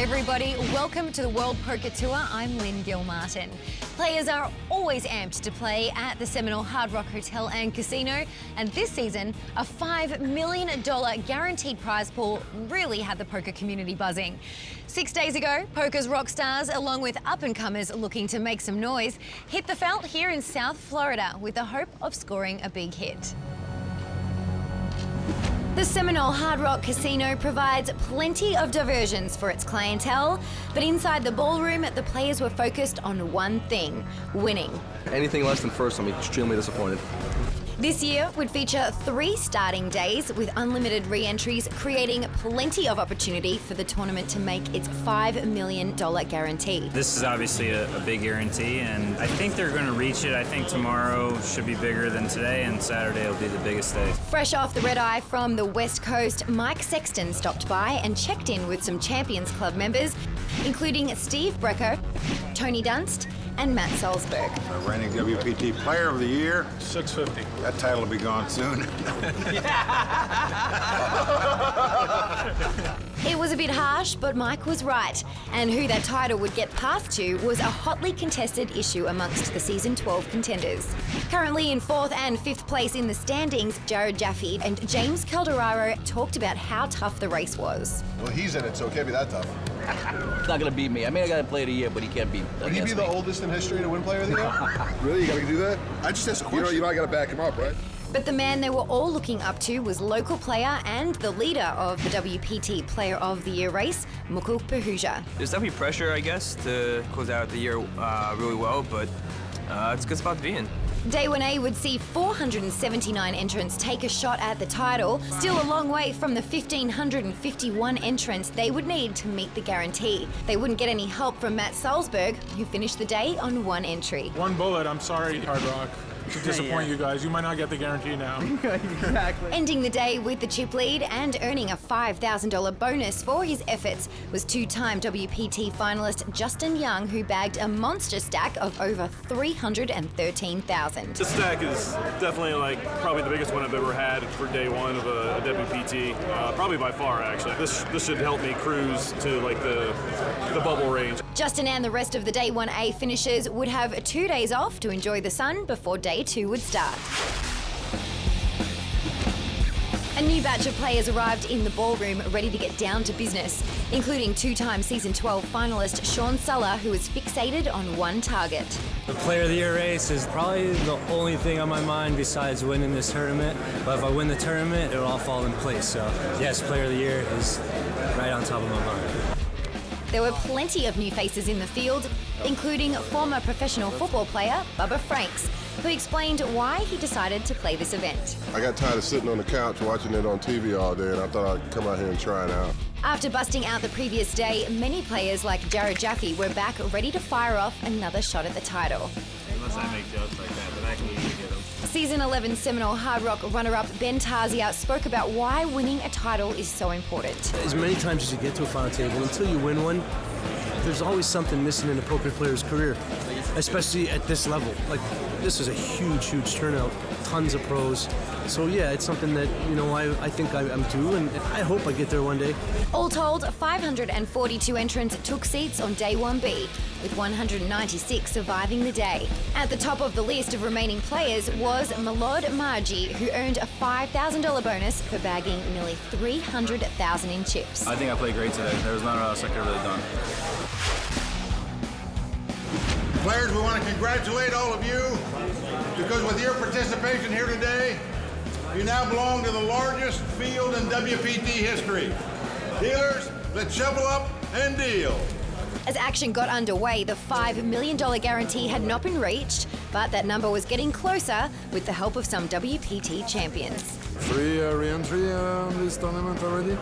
everybody, welcome to the World Poker Tour. I'm Lynn Gilmartin. Players are always amped to play at the Seminole Hard Rock Hotel and Casino, and this season, a $5 million guaranteed prize pool really had the poker community buzzing. 6 days ago, poker's rock stars, along with up-and-comers looking to make some noise, hit the felt here in South Florida with the hope of scoring a big hit. The Seminole Hard Rock Casino provides plenty of diversions for its clientele, but inside the ballroom, the players were focused on one thing: winning. Anything less than first, I'm extremely disappointed. This year would feature 3 starting days with unlimited re-entries, creating plenty of opportunity for the tournament to make its $5 million guarantee. This is obviously a big guarantee, and I think they're going to reach it. I think tomorrow should be bigger than today, and Saturday will be the biggest day. Fresh off the red eye from the West Coast, Mike Sexton stopped by and checked in with some Champions Club members, including Steve Brecco, Tony Dunst, and Matt Salzberg. Reigning WPT Player of the Year. $650. That title will be gone soon. It was a bit harsh, but Mike was right. And who that title would get passed to was a hotly contested issue amongst the Season 12 contenders. Currently in 4th and 5th place in the standings, Jared Jaffe and James Calderaro talked about how tough the race was. Well, he's in it, so it can't be that tough. He's not gonna beat me. I mean, I got to play of the year, but he can't beat. Would he be the oldest in history to win Player of the Year? Really? You gotta do that? I just asked a question. You know I gotta back him up, right? But the man they were all looking up to was local player and the leader of the WPT Player of the Year race, Mukul Pahuja. There's definitely pressure, I guess, to close out the year really well, but it's a good spot to be in. Day 1A would see 479 entrants take a shot at the title, still a long way from the 1,551 entrants they would need to meet the guarantee. They wouldn't get any help from Matt Salzberg, who finished the day on 1 entry. One bullet, I'm sorry, Hard Rock. To disappoint you guys. You might not get the guarantee now. Exactly. Ending the day with the chip lead and earning a $5,000 bonus for his efforts was 2-time WPT finalist Justin Young, who bagged a monster stack of over $313,000. This stack is definitely probably the biggest one I've ever had for day one of a WPT, probably by far actually. This should help me cruise to the bubble range. Justin and the rest of the Day 1A finishers would have 2 days off to enjoy the sun before Day 2 would start. A new batch of players arrived in the ballroom ready to get down to business, including 2-time Season 12 finalist Sean Suller, who was fixated on one target. The Player of the Year race is probably the only thing on my mind besides winning this tournament, but if I win the tournament, it'll all fall in place. So yes, Player of the Year is right on top of my mind. There were plenty of new faces in the field, including former professional football player Bubba Franks, who explained why he decided to play this event. I got tired of sitting on the couch watching it on TV all day, and I thought I'd come out here and try it out. After busting out the previous day, many players like Jared Jaffe were back ready to fire off another shot at the title. Unless I make jokes like that, but I can easily get them. Season 11 Seminole Hard Rock runner-up Ben Tarzia spoke about why winning a title is so important. As many times as you get to a final table, until you win one, there's always something missing in a poker player's career, especially at this level. This is a huge, huge turnout, tons of pros. So yeah, it's something that, I think I'm due, and I hope I get there one day. All told, 542 entrants took seats on Day 1B, with 196 surviving the day. At the top of the list of remaining players was Malod Marji, who earned a $5,000 bonus for bagging nearly $300,000 in chips. I think I played great today. There was not else I could have really done. Players, we want to congratulate all of you, because with your participation here today, you now belong to the largest field in WPT history. Dealers, let's shovel up and deal. As action got underway, the $5 million guarantee had not been reached, but that number was getting closer with the help of some WPT champions. 3 re-entry on this tournament already.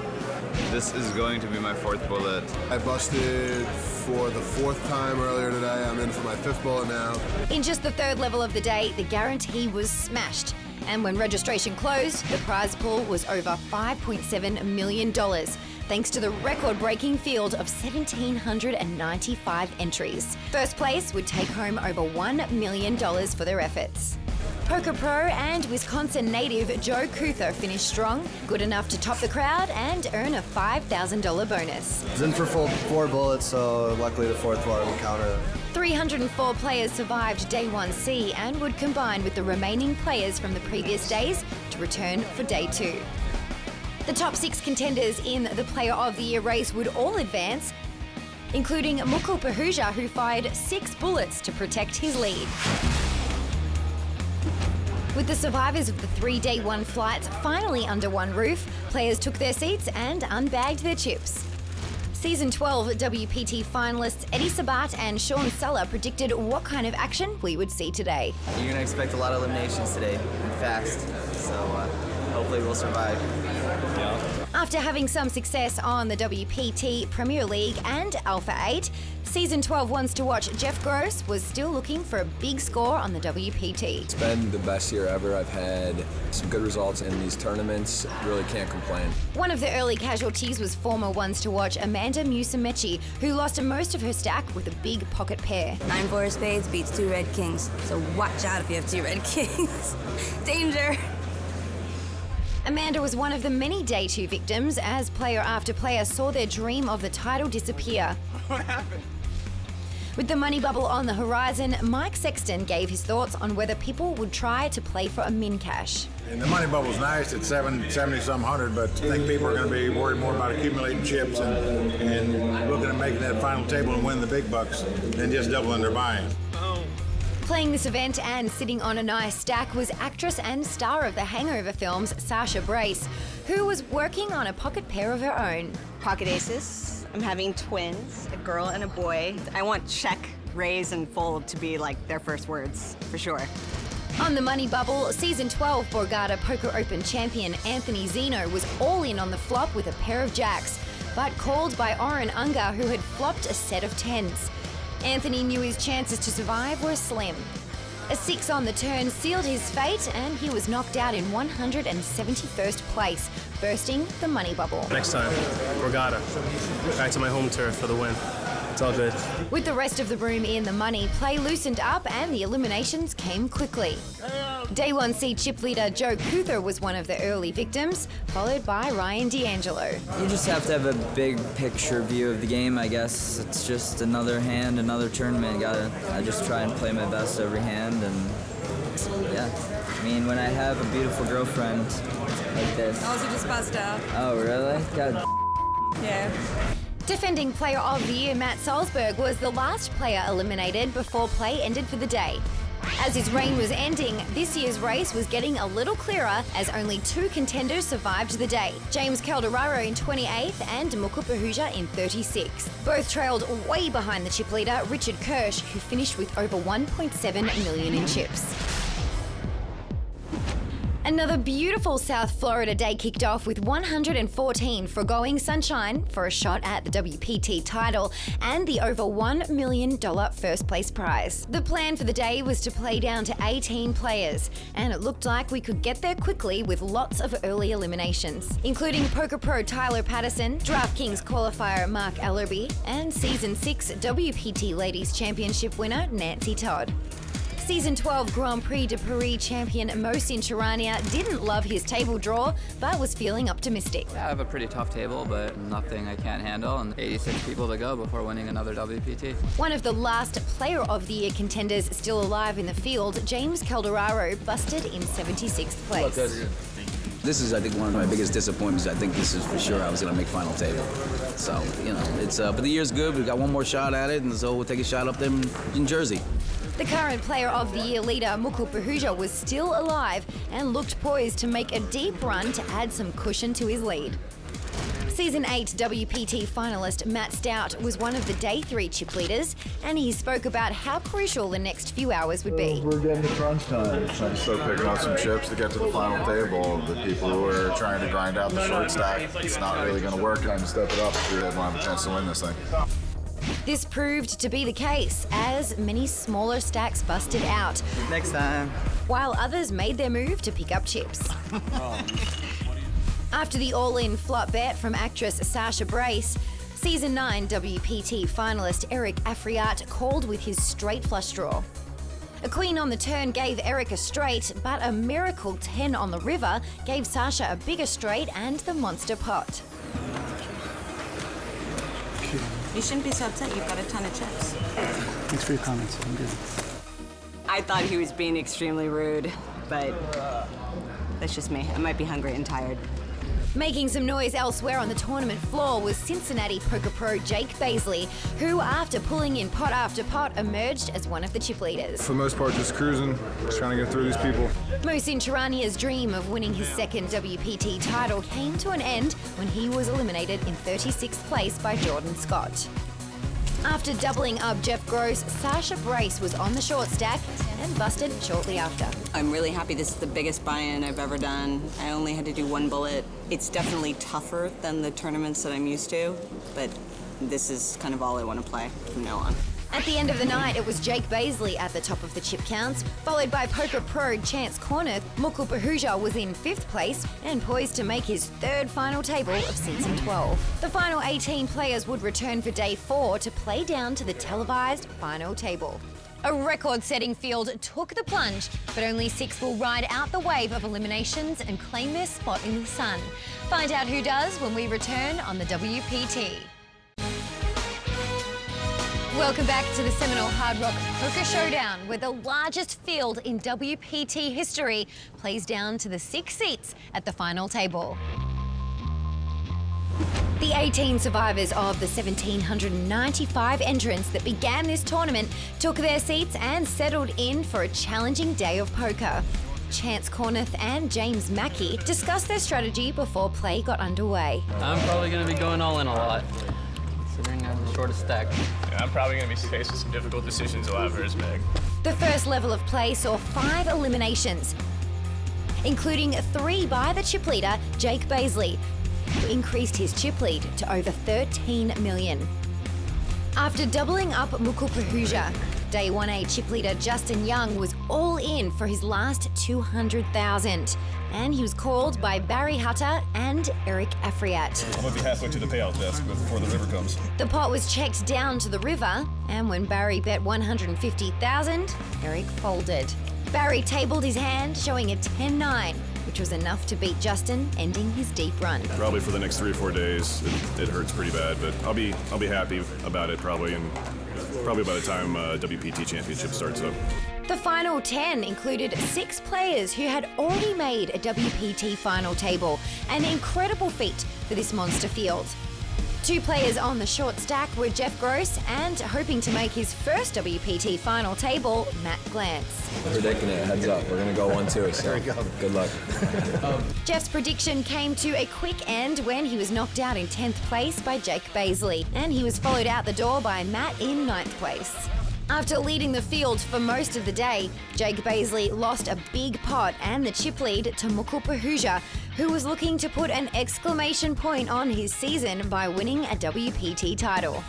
This is going to be my 4th bullet. I busted for the 4th time earlier today. I'm in for my 5th bullet now. In just the 3rd level of the day, the guarantee was smashed. And when registration closed, the prize pool was over $5.7 million, thanks to the record-breaking field of 1,795 entries. First place would take home over $1 million for their efforts. Poker Pro and Wisconsin native Joe Kuther finished strong, good enough to top the crowd and earn a $5,000 bonus. I was in for 4 bullets, so luckily the 4th one would counter. 304 players survived Day 1C and would combine with the remaining players from the previous days to return for Day 2. The top 6 contenders in the Player of the Year race would all advance, including Mukul Pahuja, who fired 6 bullets to protect his lead. With the survivors of the 3 Day 1 flights finally under one roof, players took their seats and unbagged their chips. Season 12 WPT finalists Eddie Sabat and Sean Suller predicted what kind of action we would see today. You're going to expect a lot of eliminations today, and fast, so hopefully we'll survive. After having some success on the WPT Premier League and Alpha 8, Season 12 wants to watch Jeff Gross was still looking for a big score on the WPT. It's been the best year ever. I've had some good results in these tournaments. Really can't complain. One of the early casualties was former ones to watch Amanda Musamechi, who lost most of her stack with a big pocket pair. 9-4 of spades beats 2 red kings, so watch out if you have 2 red kings. Danger! Amanda was one of the many Day 2 victims as player after player saw their dream of the title disappear. What happened? With the money bubble on the horizon, Mike Sexton gave his thoughts on whether people would try to play for a min cash. And the money bubble's nice at 70-some hundred, but I think people are going to be worried more about accumulating chips and looking at making that final table and win the big bucks than just doubling their buy-in. Playing this event and sitting on a nice stack was actress and star of the Hangover films, Sasha Brace, who was working on a pocket pair of her own. Pocket aces. I'm having twins, a girl and a boy. I want check, raise, and fold to be like their first words, for sure. On the money bubble, Season 12 Borgata Poker Open champion Anthony Zeno was all in on the flop with a pair of jacks, but called by Oren Ungar, who had flopped a set of 10s. Anthony knew his chances to survive were slim. A 6 on the turn sealed his fate, and he was knocked out in 171st place, bursting the money bubble. Next time, Borgata. Back to my home turf for the win. It's all good. With the rest of the room in the money, play loosened up and the eliminations came quickly. Day 1C chip leader Joe Kuther was one of the early victims, followed by Ryan D'Angelo. You just have to have a big picture view of the game, I guess. It's just another hand, another tournament. I just try and play my best every hand, and yeah. I mean, when I have a beautiful girlfriend like this. Also just passed out. Oh, really? God. Yeah. Defending Player of the Year Matt Salzberg was the last player eliminated before play ended for the day. As his reign was ending, this year's race was getting a little clearer as only 2 contenders survived the day. James Calderaro in 28th and Mukul Pahuja in 36th. Both trailed way behind the chip leader Richard Kirsch, who finished with over 1.7 million in chips. Another beautiful South Florida day kicked off with 114 foregoing sunshine for a shot at the WPT title and the over $1 million first place prize. The plan for the day was to play down to 18 players, and it looked like we could get there quickly with lots of early eliminations, including Poker Pro Tyler Patterson, DraftKings qualifier Mark Ellerby, and Season 6 WPT Ladies Championship winner Nancy Todd. Season 12 Grand Prix de Paris champion Mohsin Charania didn't love his table draw, but was feeling optimistic. I have a pretty tough table, but nothing I can't handle, and 86 people to go before winning another WPT. One of the last Player of the Year contenders still alive in the field, James Calderaro, busted in 76th place. This is, I think, one of my biggest disappointments. I think this is for sure I was going to make final table. So, you know, it's but the year's good. We've got one more shot at it, and so we'll take a shot up there in Jersey. The current Player of the Year leader, Mukul Pahuja, was still alive and looked poised to make a deep run to add some cushion to his lead. Season 8 WPT finalist Matt Stout was one of the Day 3 chip leaders, and he spoke about how crucial the next few hours would be. We're getting to crunch time. I'm still picking up some chips to get to the final table. The people who are trying to grind out the short stack, it's not really going to work. Time to step it up if we want to have a chance to win this thing. This proved to be the case, as many smaller stacks busted out. Next time. While others made their move to pick up chips. After the all-in flop bet from actress Sasha Brace, Season 9 WPT finalist Eric Afriat called with his straight flush draw. A queen on the turn gave Eric a straight, but a miracle 10 on the river gave Sasha a bigger straight and the monster pot. You shouldn't be so upset. You've got a ton of chips. Thanks for your comments. I'm good. I thought he was being extremely rude, but that's just me. I might be hungry and tired. Making some noise elsewhere on the tournament floor was Cincinnati poker pro Jake Baisley, who, after pulling in pot after pot, emerged as one of the chip leaders. For the most part, just cruising, just trying to get through these people. Musin Charania's dream of winning his second WPT title came to an end when he was eliminated in 36th place by Jordan Scott. After doubling up Jeff Gross, Sasha Brace was on the short stack and busted shortly after. I'm really happy. This is the biggest buy-in I've ever done. I only had to do one bullet. It's definitely tougher than the tournaments that I'm used to, but this is kind of all I want to play from now on. At the end of the night, it was Jake Baisley at the top of the chip counts, followed by poker pro Chance Corneth. Mukul Pahuja was in 5th place and poised to make his 3rd final table of season 12. The final 18 players would return for day 4 to play down to the televised final table. A record-setting field took the plunge, but only 6 will ride out the wave of eliminations and claim their spot in the sun. Find out who does when we return on the WPT. Welcome back to the Seminole Hard Rock Poker Showdown, where the largest field in WPT history plays down to the 6 seats at the final table. The 18 survivors of the 1,795 entrants that began this tournament took their seats and settled in for a challenging day of poker. Chance Corneth and James Mackey discussed their strategy before play got underway. I'm probably going to be going all in a lot, considering I have the shortest stack. Yeah, I'm probably going to be facing some difficult decisions a lot first, Meg. The first level of play saw 5 eliminations, including 3 by the chip leader, Jake Baisley, who increased his chip lead to over 13 million. After doubling up Mukul Pahuja, Day 1A chip leader Justin Young was all in for his last 200,000, and he was called by Barry Hutter and Eric Afriat. I'm gonna be halfway to the payout desk before the river comes. The pot was checked down to the river, and when Barry bet 150,000, Eric folded. Barry tabled his hand, showing a 10-9, which was enough to beat Justin, ending his deep run. Probably for the next 3 or 4 days, it hurts pretty bad, but I'll be happy about it probably, and probably by the time WPT Championship starts up. The final 10 included 6 players who had already made a WPT final table, an incredible feat for this monster field. 2 players on the short stack were Jeff Gross and, hoping to make his first WPT final table, Matt Glantz. Predicting it, heads up. We're going to go 1-2, so good luck. Jeff's prediction came to a quick end when he was knocked out in 10th place by Jake Baisley, and he was followed out the door by Matt in 9th place. After leading the field for most of the day, Jake Baisley lost a big pot and the chip lead to Mukul Pahuja, who was looking to put an exclamation point on his season by winning a WPT title.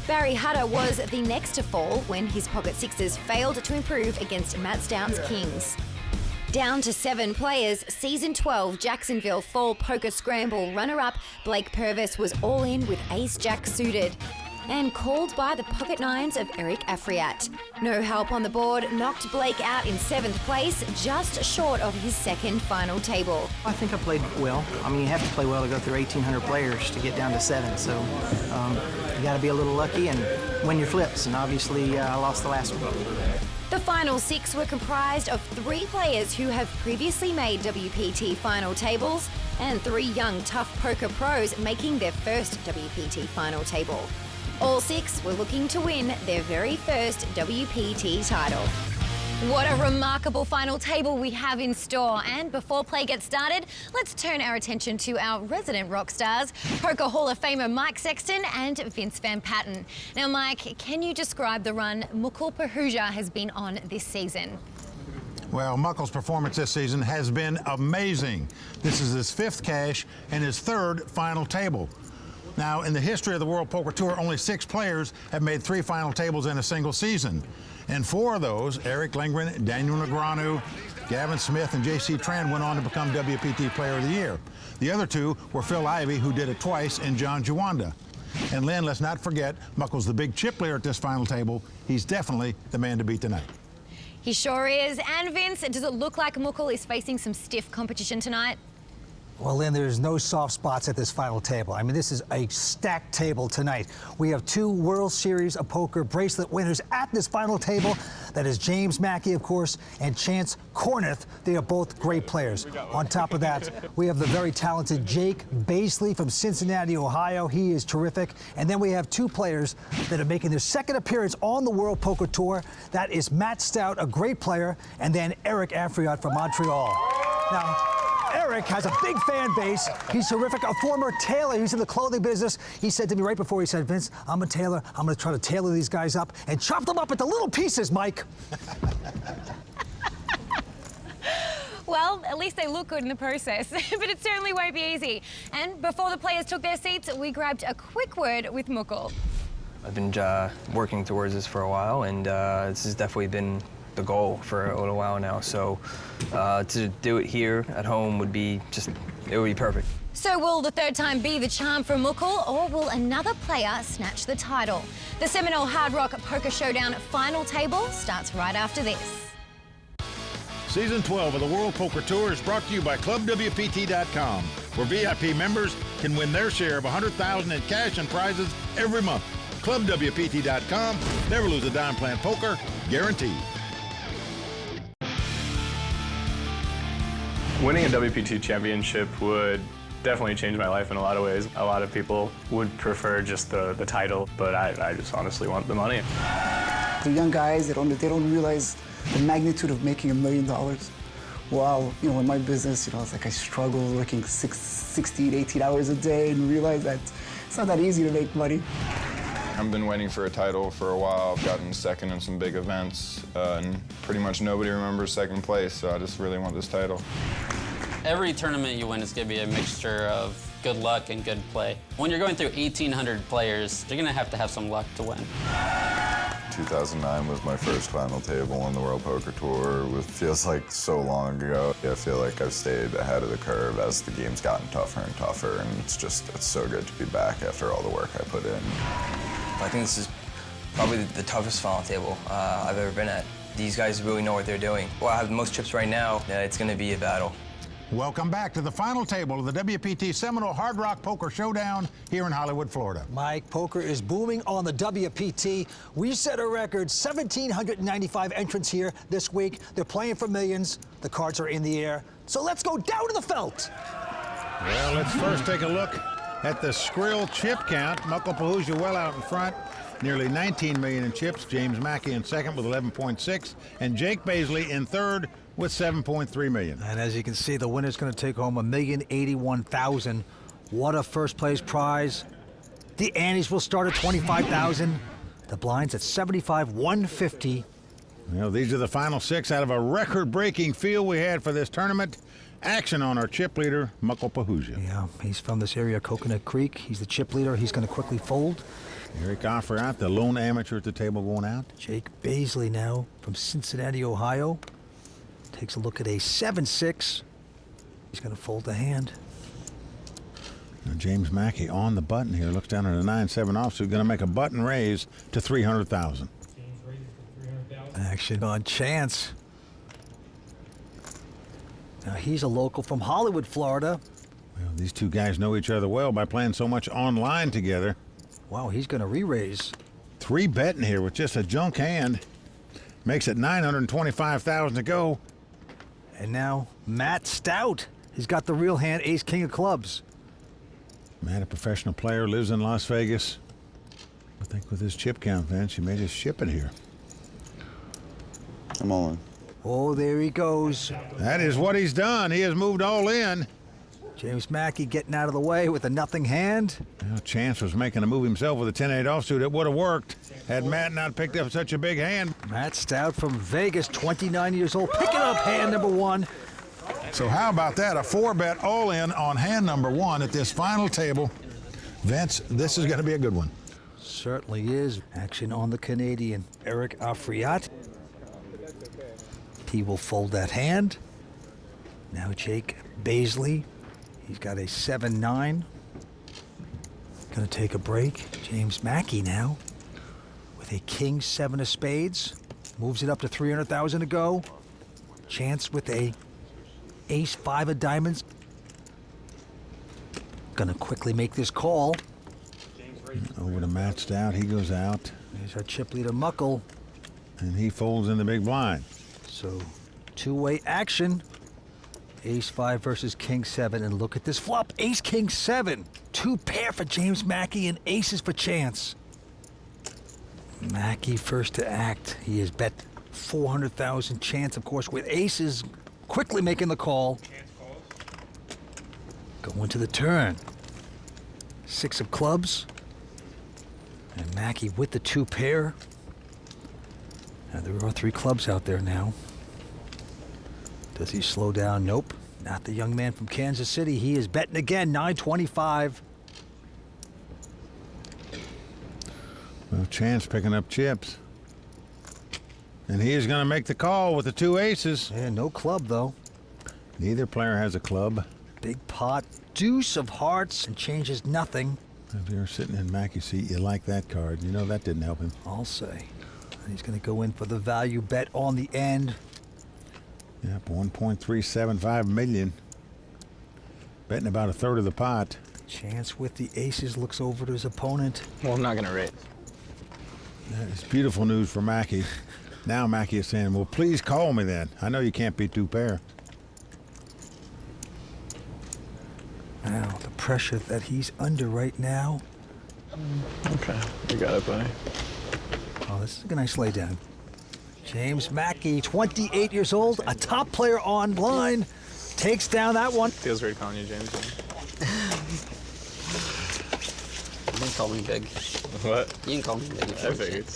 Barry Hutter was the next to fall when his pocket sixes failed to improve against Matt Stout's Kings. Down to 7 players, Season 12 Jacksonville Fall Poker Scramble runner-up Blake Purvis was all in with Ace-Jack suited, and called by the pocket nines of Eric Afriat. No help on the board knocked Blake out in 7th place, just short of his second final table. I think I played well. I mean, you have to play well to go through 1,800 players to get down to 7, so you got to be a little lucky and win your flips, and obviously I lost the last one. The final 6 were comprised of 3 players who have previously made WPT final tables and 3 young, tough poker pros making their first WPT final table. All 6 were looking to win their very first WPT title. What a remarkable final table we have in store. And before play gets started, let's turn our attention to our resident rock stars, Poker Hall of Famer Mike Sexton and Vince Van Patten. Now, Mike, can you describe the run Mukul Pahuja has been on this season? Well, Mukul's performance this season has been amazing. This is his 5th cash and his 3rd final table. Now, in the history of the World Poker Tour, only 6 players have made 3 final tables in a single season. And 4 of those, Eric Lindgren, Daniel Negreanu, Gavin Smith, and J.C. Tran went on to become WPT Player of the Year. The other 2 were Phil Ivey, who did it twice, and John Juanda. And Lynn, let's not forget, Mukul's the big chip leader at this final table. He's definitely the man to beat tonight. He sure is. And Vince, does it look like Mukul is facing some stiff competition tonight? Well, Lynn, there's no soft spots at this final table. I mean, this is a stacked table tonight. We have two World Series of Poker bracelet winners at this final table. That is James Mackey, of course, and Chance Corneth. They are both great players. On top of that, we have the very talented Jake Baisley from Cincinnati, Ohio. He is terrific. And then we have two players that are making their second appearance on the World Poker Tour. That is Matt Stout, a great player, and then Eric Afriat from Montreal. Now, Eric has a big fan base. He's terrific, a former tailor. He's in the clothing business. He said to me right before, he said, Vince, I'm a tailor. I'm going to try to tailor these guys up and chop them up into little pieces, Mike. Well, at least they look good in the process, but it certainly won't be easy. And before the players took their seats, we grabbed a quick word with Mukul. I've been working towards this for a while, and this has definitely been the goal for a little while now. So to do it here at home would be it would be perfect. So will the third time be the charm for Mukul, or will another player snatch the title? The Seminole Hard Rock Poker Showdown final table starts right after this. Season 12 of the World Poker Tour is brought to you by ClubWPT.com, where VIP members can win their share of $100,000 in cash and prizes every month. ClubWPT.com. Never lose a dime playing poker, guaranteed. Winning a WPT championship would definitely change my life in a lot of ways. A lot of people would prefer just the title, but I just honestly want the money. The young guys, they don't realize the magnitude of making $1 million. Wow, in my business, it's like I struggle working 16, 18 hours a day and realize that it's not that easy to make money. I've been waiting for a title for a while. I've gotten second in some big events, and pretty much nobody remembers second place, so I just really want this title. Every tournament you win is going to be a mixture of good luck and good play. When you're going through 1,800 players, you're going to have some luck to win. 2009 was my first final table on the World Poker Tour. It feels like so long ago. I feel like I've stayed ahead of the curve as the game's gotten tougher and tougher, and it's so good to be back after all the work I put in. I think this is probably the toughest final table I've ever been at. These guys really know what they're doing. Well, I have the most chips right now. It's going to be a battle. Welcome back to the final table of the WPT Seminole Hard Rock Poker Showdown here in Hollywood, Florida. Mike, poker is booming on the WPT. We set a record 1,795 entrants here this week. They're playing for millions. The cards are in the air. So let's go down to the felt. Well, let's first take a look at the Skrill chip count. Mukul Pahuja well out in front. Nearly 19 million in chips. James Mackey in second with 11.6. And Jake Baisley in third with 7.3 million. And as you can see, the winner's going to take home $1,081,000. What a first place prize. The antes will start at $25,000. The blinds at $75,150. Well, these are the final six out of a record-breaking field we had for this tournament. Action on our chip leader, Mukul Pahuja. Yeah, he's from this area, Coconut Creek. He's the chip leader. He's going to quickly fold. Eric Afriat, the lone amateur at the table, going out. Jake Baisley now from Cincinnati, Ohio. Takes a look at a 7-6. He's going to fold the hand. Now James Mackey on the button here. Looks down at a 9-7 offsuit. Going to make a button raise to $300,000. Action on Chance. Now he's a local from Hollywood, Florida. Well, these two guys know each other well by playing so much online together. Wow, he's going to re-raise. 3 betting here with just a junk hand. Makes it $925,000 to go. And now Matt Stout. He's got the real hand, ace, king of clubs. Matt, a professional player, lives in Las Vegas. I think with his chip count, Vince, he may just ship it here. I'm all in. Oh, there he goes. That is what he's done. He has moved all in. James Mackey getting out of the way with a nothing hand. Well, Chance was making a move himself with a 10-8 offsuit. It would have worked had Matt not picked up such a big hand. Matt Stout from Vegas, 29 years old, picking up hand number 1. So how about that? A 4-bet all-in on hand number 1 at this final table. Vince, this is going to be a good one. Certainly is. Action on the Canadian, Eric Afriat. He will fold that hand. Now Jake Baisley. He's got a 7-9. Going to take a break. James Mackey now with a king 7 of spades. moves it up to 300,000 to go. Chance with a ace-5 of diamonds. Gonna quickly make this call. Over to matched out, he goes out. There's our chip leader Muckle. And he folds in the big blind. So, two-way action. Ace-5 versus King-7, and look at this flop. Ace-King-7. 2 pair for James Mackey and aces for Chance. Mackey first to act. He has bet 400,000. Chance, of course, with aces, quickly making the call. Going to the turn. 6 of clubs. And Mackey with the 2 pair. Now there are 3 clubs out there now. Does he slow down? Nope. Not the young man from Kansas City. He is betting again, 925. Well, Chance picking up chips. And he is going to make the call with the 2 aces. Yeah, no club, though. Neither player has a club. Big pot, deuce of hearts, and changes nothing. If you're sitting in Mackey's seat, you like that card. You know that didn't help him. I'll say. And he's going to go in for the value bet on the end. Yep, 1.375 million. Betting about a third of the pot. Chance with the aces looks over to his opponent. Well, I'm not going to raise. That is beautiful news for Mackey. Now Mackey is saying, well, please call me then. I know you can't beat 2 pair. Now, the pressure that he's under right now. Okay, you got it, buddy. Oh, this is a nice laydown. James Mackey, 28 years old, a top player online, takes down that one. Feels great calling you James. You can call me big. What? You can call me big. I figured.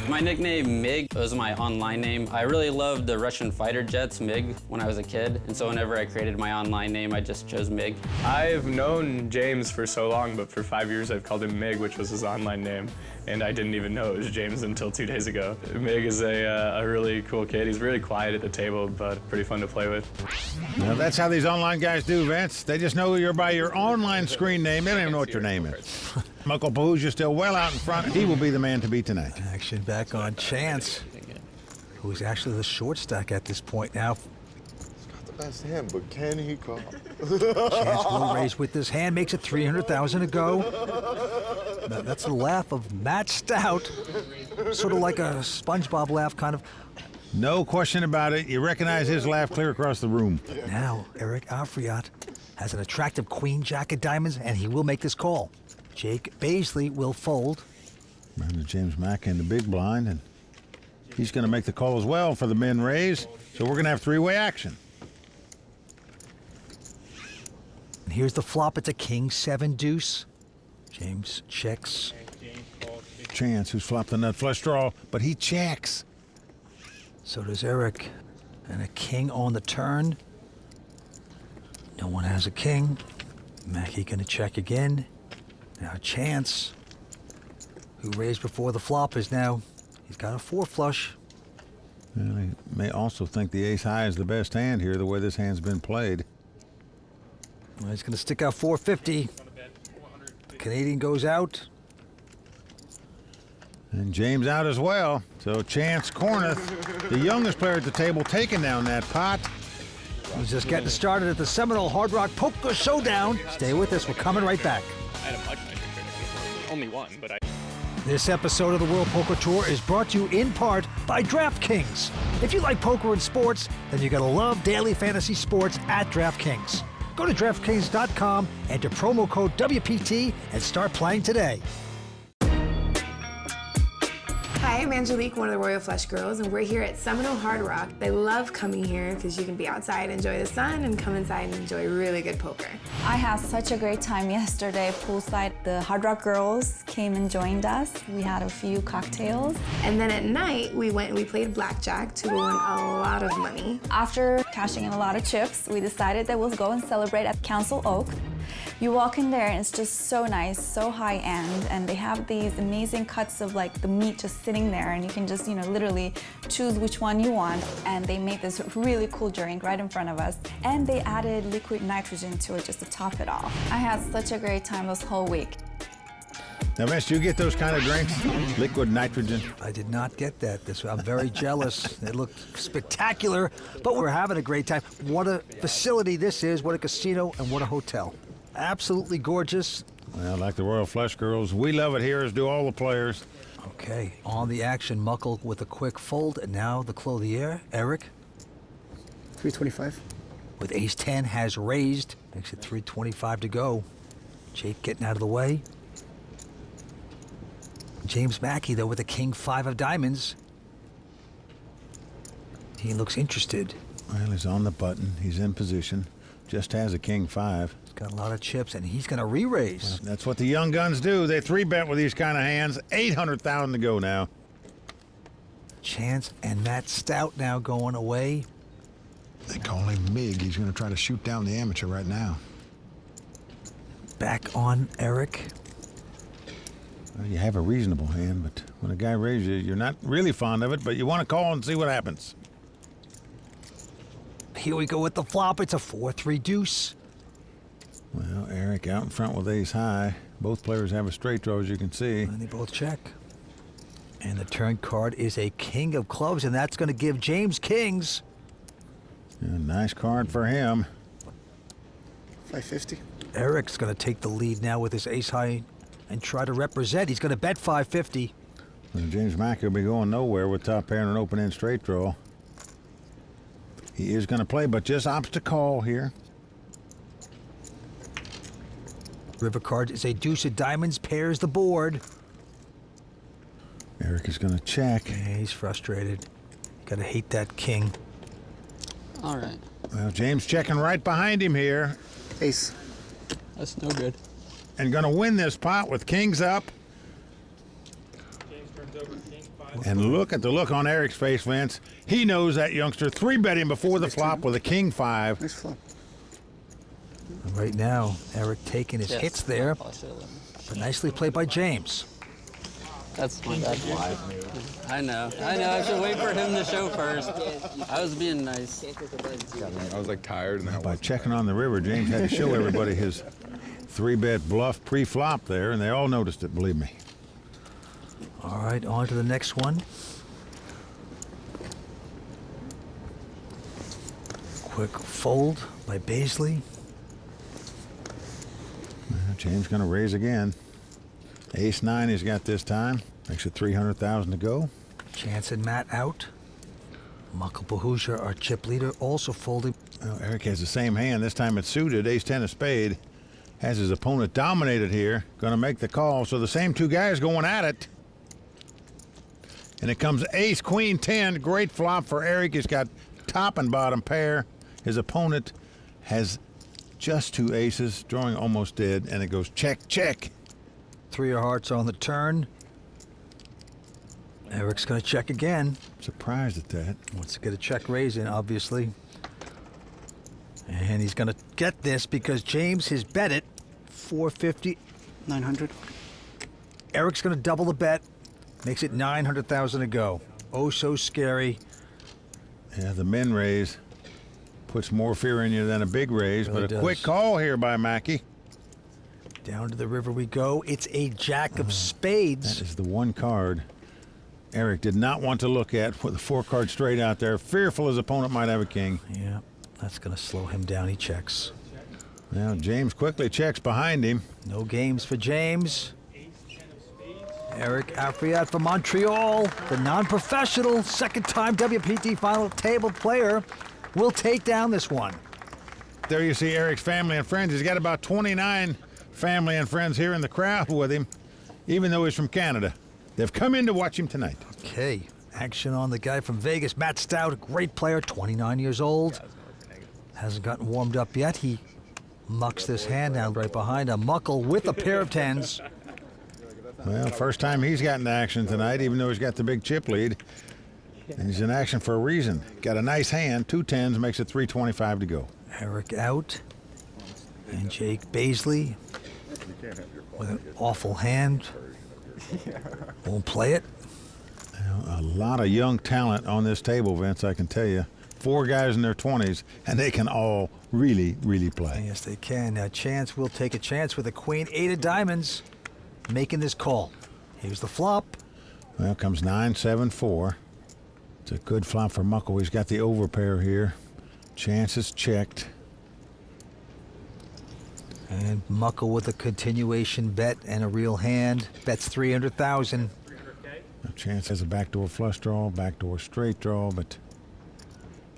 My nickname, MiG, was my online name. I really loved the Russian fighter jets, MiG, when I was a kid. And so whenever I created my online name, I just chose MiG. I've known James for so long, but for 5 years I've called him Mig, which was his online name. And I didn't even know it was James until 2 days ago. Mig is a really cool kid. He's really quiet at the table, but pretty fun to play with. Now, that's how these online guys do, Vince. They just know you're by your online screen name. They don't even know what your name is. Michael Pahuja still well out in front. He will be the man to beat tonight. Action back on Chance, who's actually the short stack at this point now. The best hand, but can he call? Chance will raise with this hand, makes it 300,000 to go. Now, that's the laugh of Matt Stout, sort of like a SpongeBob laugh, kind of. No question about it. You recognize his laugh clear across the room. Now, Eric Afriat has an attractive queen jack of diamonds, and he will make this call. Jake Baisley will fold. Round to James Mackey in the big blind, and he's going to make the call as well for the min raise. So we're going to have 3-way action. And here's the flop. It's a King-7 deuce. James checks. Chance, who's flopped the nut flush draw, but he checks. So does Eric. And a king on the turn. No one has a king. Mackey going to check again. Now Chance, who raised before the flop, is now, he's got a 4 flush. Well, he may also think the ace high is the best hand here, the way this hand's been played. Well, he's going to stick out 450. Canadian goes out. And James out as well. So Chance Corneth, the youngest player at the table, taking down that pot. We're just getting started at the Seminole Hard Rock Poker Showdown. Stay with us. We're coming right back. I had a much nicer critic. Only one, but I... This episode of the World Poker Tour is brought to you in part by DraftKings. If you like poker and sports, then you're going to love daily fantasy sports at DraftKings. Go to DraftKings.com, enter promo code WPT, and start playing today. Hi, I'm Angelique, one of the Royal Flush Girls, and we're here at Seminole Hard Rock. I love coming here because you can be outside, enjoy the sun, and come inside and enjoy really good poker. I had such a great time yesterday poolside. The Hard Rock girls came and joined us. We had a few cocktails. And then at night, we went and we played blackjack to win a lot of money. After cashing in a lot of chips, we decided that we'll go and celebrate at Council Oak. You walk in there and it's just so nice, so high end, and they have these amazing cuts of like the meat just sitting there, and you can just, literally choose which one you want. And they made this really cool drink right in front of us, and they added liquid nitrogen to it just to top it off. I had such a great time this whole week. Now, Vince, do you get those kind of drinks? Liquid nitrogen? I did not get that. I'm very jealous. They look spectacular, but we're having a great time. What a facility this is, what a casino, and what a hotel. Absolutely gorgeous. Well, like the Royal Flush Girls, we love it here, as do all the players. Okay, on the action, Muckle with a quick fold, and now the clothier, Eric. 325. With ace-10 has raised, makes it 325 to go. Jake getting out of the way. James Mackey, though, with a king-5 of diamonds. He looks interested. Well, he's on the button. He's in position. Just has a king-5. He's got a lot of chips, and he's going to re-raise. Well, that's what the young guns do. They 3-bet with these kind of hands. 800,000 to go now. Chance and Matt Stout now going away. They call him Mig. He's going to try to shoot down the amateur right now. Back on Eric. Well, you have a reasonable hand, but when a guy raises you, you're not really fond of it, but you want to call and see what happens. Here we go with the flop. It's a 4-3 deuce. Well, Eric out in front with ace high. Both players have a straight draw, as you can see. And they both check. And the turn card is a king of clubs, and that's going to give James kings. Yeah, nice card for him. 550. Eric's going to take the lead now with his ace high and try to represent. He's going to bet 550. Well, James Mackey will be going nowhere with top pair and an open-end straight draw. He is going to play, but just opts to call here. River card is a deuce of diamonds, pairs the board. Eric is going to check. Yeah, he's frustrated. Got to hate that king. All right. Well, James checking right behind him here. Ace. That's no good. And going to win this pot with kings up. And look at the look on Eric's face, Vince. He knows that youngster 3-bet him before the flop with a king-5. Nice flop. Right now, Eric taking his hits there. But nicely played by James. That's my bad. I know. I should wait for him to show first. I was being nice. I was like tired. And By checking on the river, James had to show everybody his 3-bet bluff pre-flop there, and they all noticed it, believe me. All right, on to the next one. Quick fold by Baisley. James going to raise again. Ace-9 he's got this time. Makes it 300,000 to go. Chance and Matt out. Muckle Bahuja, our chip leader, also folding. Well, Eric has the same hand. This time it's suited. Ace-10 of spade. Has his opponent dominated here. Going to make the call. So the same two guys going at it. And it comes ace-queen-10. Great flop for Eric. He's got top and bottom pair. His opponent has just 2 aces, drawing almost dead, and it goes check, check. 3 of hearts on the turn. Eric's going to check again. Surprised at that. Wants to get a check raise in, obviously. And he's going to get this because James has bet it. 450. 900. Eric's going to double the bet. Makes it 900,000 to go. Oh, so scary. Yeah, the min raise puts more fear in you than a big raise, Really but a does. quick call here by Mackey. Down to the river we go. It's a jack of spades. That is the one card Eric did not want to look at with a 4-card straight out there, fearful his opponent might have a king. Yeah, that's going to slow him down. He checks. Now James quickly checks behind him. No games for James. Eric Afriat from Montreal, the non-professional, second-time WPT final table player, will take down this one. There you see Eric's family and friends. He's got about 29 family and friends here in the crowd with him, even though he's from Canada. They've come in to watch him tonight. Okay, action on the guy from Vegas, Matt Stout, a great player, 29 years old. Hasn't gotten warmed up yet. He mucks this hand down right behind a Muckle with a pair of 10s. Well, first time he's gotten to action tonight, even though he's got the big chip lead. And he's in action for a reason. Got a nice hand, 2 10s, makes it 325 to go. Eric out. And Jake Baisley with an awful hand. Won't play it. A lot of young talent on this table, Vince, I can tell you. 4 guys in their 20s, and they can all really, really play. Yes, they can. Now, Chance will take a chance with a queen, 8 of diamonds. making this call. Here's the flop. Well, comes 9-7-4. It's a good flop for Muckle. He's got the overpair here. Chances checked. And Muckle with a continuation bet and a real hand. Bets 300,000. Chance has a backdoor flush draw, backdoor straight draw, but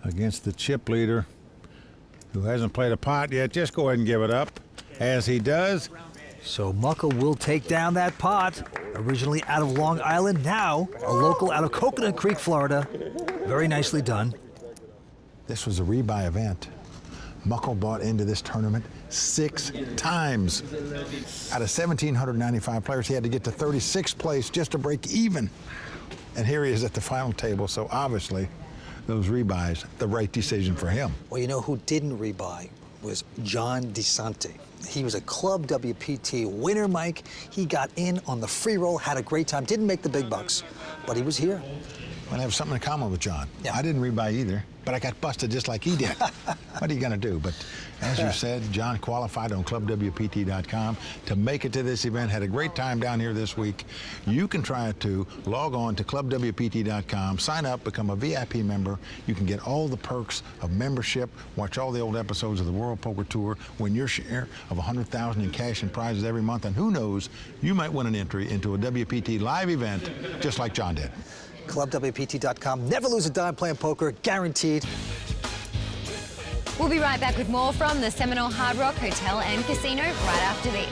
against the chip leader, who hasn't played a pot yet, just go ahead and give it up, as he does. So Muckle will take down that pot. Originally out of Long Island, now a local out of Coconut Creek, Florida. Very nicely done. This was a rebuy event. Muckle bought into this tournament 6 times. Out of 1,795 players, he had to get to 36th place just to break even. And here he is at the final table, so obviously those rebuys, the right decision for him. Well, you know who didn't rebuy was John DeSanti. He was a Club WPT winner, Mike. He got in on the free roll, had a great time, didn't make the big bucks, but he was here. Well, I have something in common with John. Yeah. I didn't rebuy either, but I got busted just like he did. What are you going to do? But as you said, John qualified on clubwpt.com to make it to this event, had a great time down here this week. You can try it too. Log on to clubwpt.com, sign up, become a VIP member. You can get all the perks of membership, watch all the old episodes of the World Poker Tour, win your share of $100,000 in cash and prizes every month, and who knows, you might win an entry into a WPT live event just like John did. ClubWPT.com. Never lose a dime playing poker, guaranteed. We'll be right back with more from the Seminole Hard Rock Hotel and Casino right after this.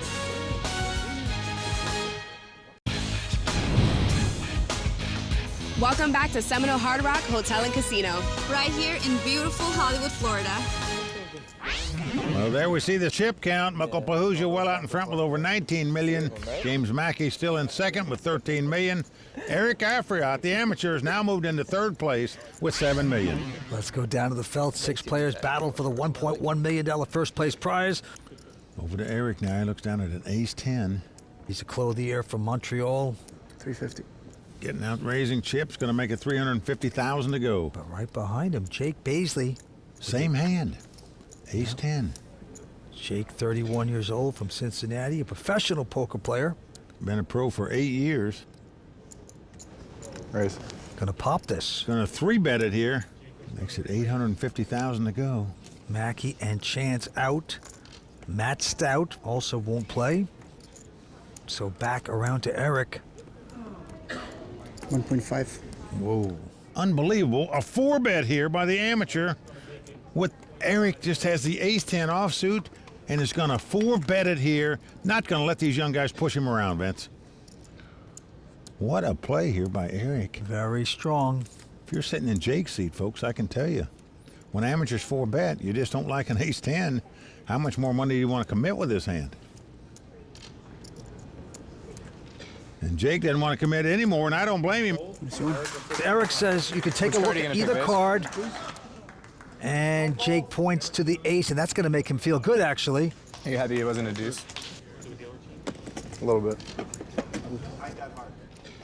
Welcome back to Seminole Hard Rock Hotel and Casino. Right here in beautiful Hollywood, Florida. Well, there we see the chip count. Muckle Pahuja well out in front with over 19 million. James Mackey still in second with 13 million. Eric Afriat, the amateurs, now moved into third place with 7 million. Let's go down to the felt. 6 players battle for the $1.1 million first place prize. Over to Eric now. He looks down at an ace-10. He's a Clo of the Year from Montreal. 350. Getting out raising chips, going to make it 350,000 to go. But right behind him, Jake Baisley. Same hand. Ace-10. Jake, 31 years old, from Cincinnati, a professional poker player. Been a pro for 8 years. Raise. Gonna pop this. Gonna 3-bet it here. Makes it 850,000 to go. Mackey and Chance out. Matt Stout also won't play. So back around to Eric. 1.5. Whoa. Unbelievable. A 4-bet here by the amateur. With Eric just has the ace-10 offsuit and is going to 4-bet it here. Not going to let these young guys push him around, Vince. What a play here by Eric. Very strong. If you're sitting in Jake's seat, folks, I can tell you, when amateurs 4-bet, you just don't like an ace-10. How much more money do you want to commit with this hand? And Jake didn't want to commit anymore, and I don't blame him. Eric says you can take a look at either card. And Jake points to the ace, and that's going to make him feel good, actually. Are you happy it wasn't a deuce? A little bit.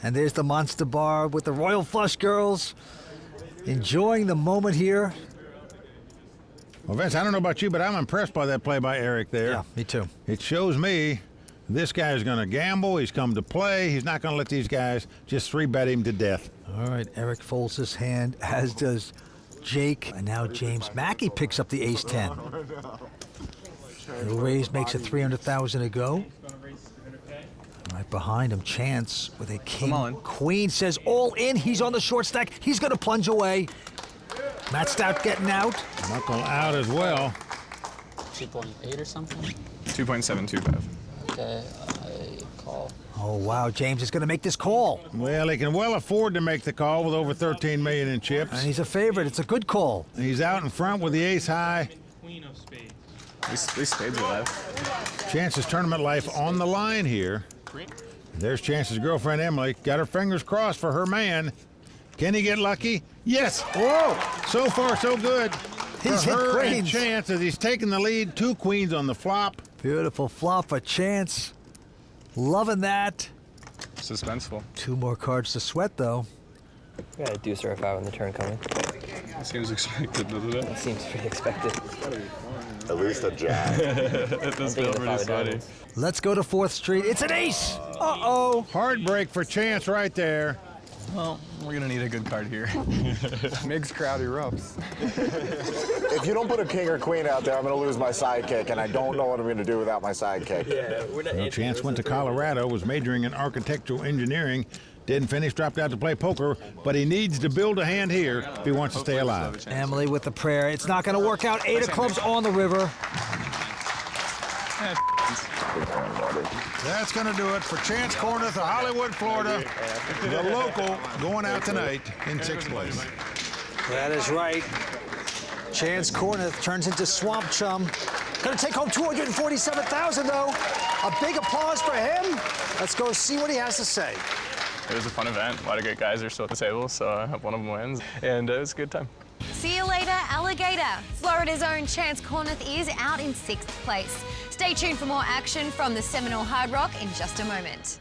And there's the Monster Bar with the Royal Flush girls. Enjoying the moment here. Well, Vince, I don't know about you, but I'm impressed by that play by Eric there. Yeah, me too. It shows me this guy is going to gamble. He's come to play. He's not going to let these guys just 3-bet him to death. All right, Eric folds his hand, as does Jake. And now James Mackey picks up the ace-10. The raise makes it 300,000 to go. Right behind him, Chance with a king. Queen says all in. He's on the short stack. He's going to plunge away. Matt Stout getting out. Knuckle out as well. 2.8 or something? 2.725. Okay, I call. Oh, wow. James is going to make this call. Well, he can well afford to make the call with over 13 million in chips. And he's a favorite. It's a good call. He's out in front with the ace high. Queen of spades. These spades are live. Chance's tournament life on the line here. There's Chance's girlfriend, Emily. Got her fingers crossed for her man. Can he get lucky? Yes. Whoa. So far, so good. He's for hit her and queens. Chance as he's taking the lead. 2 queens on the flop. Beautiful flop for Chance. Loving that. Suspenseful. 2 more cards to sweat, though. We got a deuce or a 5 on the turn coming. That seems expected, doesn't it? It seems pretty expected. At least a jack. It does feel pretty sweaty. Let's go to 4th Street. It's an ace. Uh-oh. Heartbreak for Chance right there. Well, we're gonna need a good card here. Mig's crowd erupts. If you don't put a king or queen out there, I'm going to lose my sidekick, and I don't know what I'm going to do without my sidekick. Well, Chance went to Colorado, was majoring in architectural engineering, didn't finish, dropped out to play poker, but he needs to build a hand here if he wants to stay alive. Emily with the prayer. It's not going to work out. 8 of clubs on the river. That's going to do it for Chance Corneth of Hollywood, Florida. The local going out tonight in 6th place. That is right. Chance Corneth turns into Swamp Chum. Going to take home $247,000 though. A big applause for him. Let's go see what he has to say. It was a fun event. A lot of great guys are still at the table, so I hope one of them wins. And it was a good time. See you later, alligator. Florida's own Chance Corneth is out in 6th place. Stay tuned for more action from the Seminole Hard Rock in just a moment.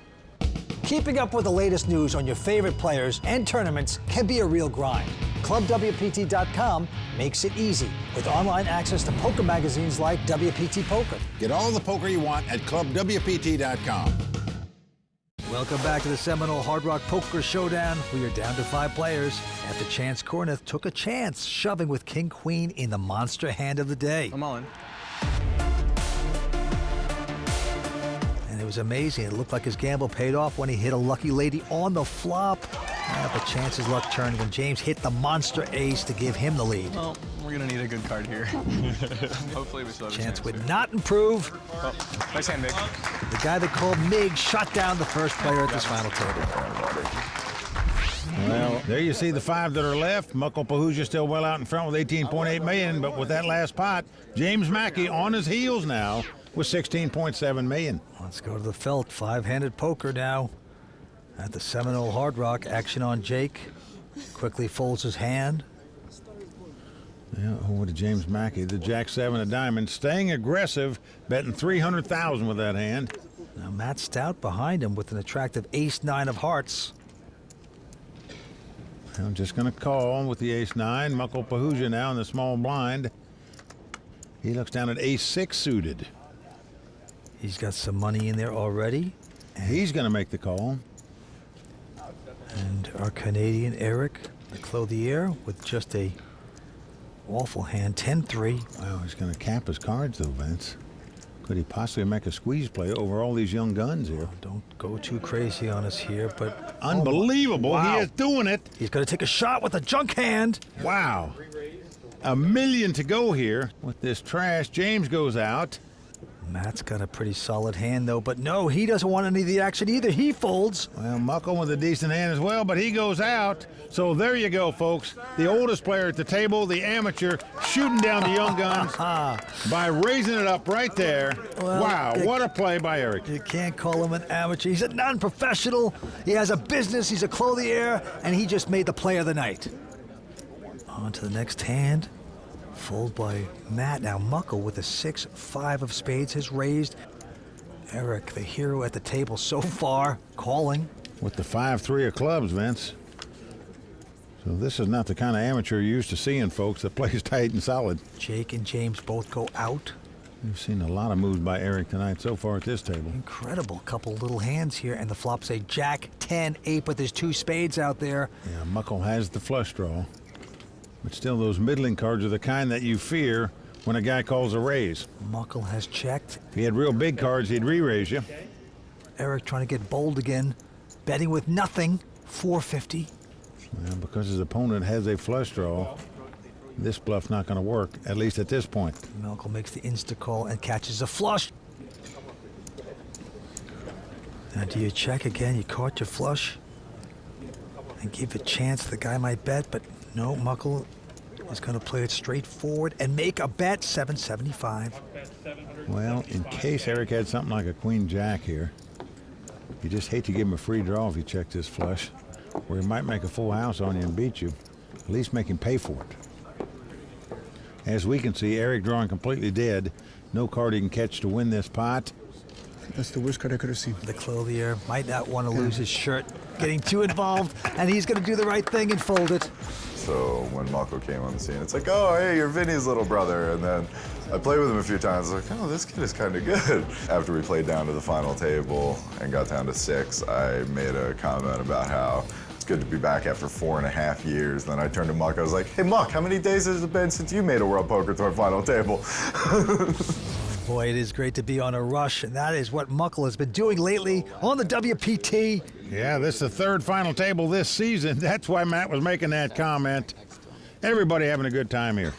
Keeping up with the latest news on your favorite players and tournaments can be a real grind. ClubWPT.com makes it easy with online access to poker magazines like WPT Poker. Get all the poker you want at ClubWPT.com. Welcome back to the Seminole Hard Rock Poker Showdown. We are down to 5 players after Chance Corneth took a chance, shoving with King-Queen in the monster hand of the day. I'm all in. And it was amazing. It looked like his gamble paid off when he hit a lucky lady on the flop. But Chance's luck turned when James hit the monster ace to give him the lead. Well, we're gonna need a good card here. Hopefully we still have a Chance would here. not improve. Oh, nice hand, Mig. The guy they called Mig shut down the first player at this final table. Well, there you see the 5 that are left. Muckle Pahuja still well out in front with 18.8 million, but with that last pot, James Mackey on his heels now with 16.7 million. Let's go to the felt. 5-handed poker now at the Seminole Hard Rock. Action on Jake. Quickly folds his hand. Yeah, over to James Mackey, the Jack-7 of diamonds, staying aggressive, betting 300,000 with that hand. Now Matt Stout behind him with an attractive ace-9 of hearts. I'm just going to call with the ace-9. Muckle Pahuja now in the small blind. He looks down at ace-6 suited. He's got some money in there already. He's going to make the call. And our Canadian Eric, the clothier, with just a awful hand, 10-3. Wow, he's going to cap his cards though, Vince. Could he possibly make a squeeze play over all these young guns here? Oh, don't go too crazy on us here, but... Unbelievable, wow. He is doing it. He's going to take a shot with a junk hand. Wow. $1 million to go here with this trash. James goes out. Matt's got a pretty solid hand, though, but no, he doesn't want any of the action either. He folds. Well, Muckle with a decent hand as well, but he goes out. So there you go, folks. The oldest player at the table, the amateur, shooting down the young guns by raising it up right there. Well, wow, what a play by Eric. You can't call him an amateur. He's a non-professional. He has a business. He's a clothier, and he just made the play of the night. On to the next hand. Fold by Matt. Now Muckle with a 6-5 of spades has raised. Eric, the hero at the table so far, calling. With the 5-3 of clubs, Vince. So this is not the kind of amateur you're used to seeing, folks, that plays tight and solid. Jake and James both go out. We've seen a lot of moves by Eric tonight so far at this table. Incredible. Couple little hands here, and the flop's a Jack 10-8, but there's 2 spades out there. Yeah, Muckle has the flush draw. But still, those middling cards are the kind that you fear when a guy calls a raise. Muckle has checked. If he had real big cards, he'd re-raise you. Eric trying to get bold again. Betting with nothing. 450. Well, because his opponent has a flush draw, this bluff's not going to work, at least at this point. Muckle makes the insta call and catches a flush. Now, do you check again? You caught your flush. And give a chance the guy might bet, but no, Muckle is going to play it straightforward and make a bet, 775. Well, in case Eric had something like a queen-jack here, you just hate to give him a free draw if he checked his flush, where he might make a full house on you and beat you. At least make him pay for it. As we can see, Eric drawing completely dead. No card he can catch to win this pot. That's the worst card I could have seen. The clothier might not want to lose his shirt, getting too involved, and he's going to do the right thing and fold it. So when Mako came on the scene, it's like, oh, hey, you're Vinny's little brother. And then I played with him a few times, like, oh, this kid is kind of good. After we played down to the final table and got down to 6, I made a comment about how it's good to be back after 4.5 years. Then I turned to Muck, I was like, hey, Muck, how many days has it been since you made a World Poker Tour final table? Boy, it is great to be on a rush, and that is what Muckle has been doing lately on the WPT. Yeah, this is the third final table this season. That's why Matt was making that comment. Everybody having a good time here.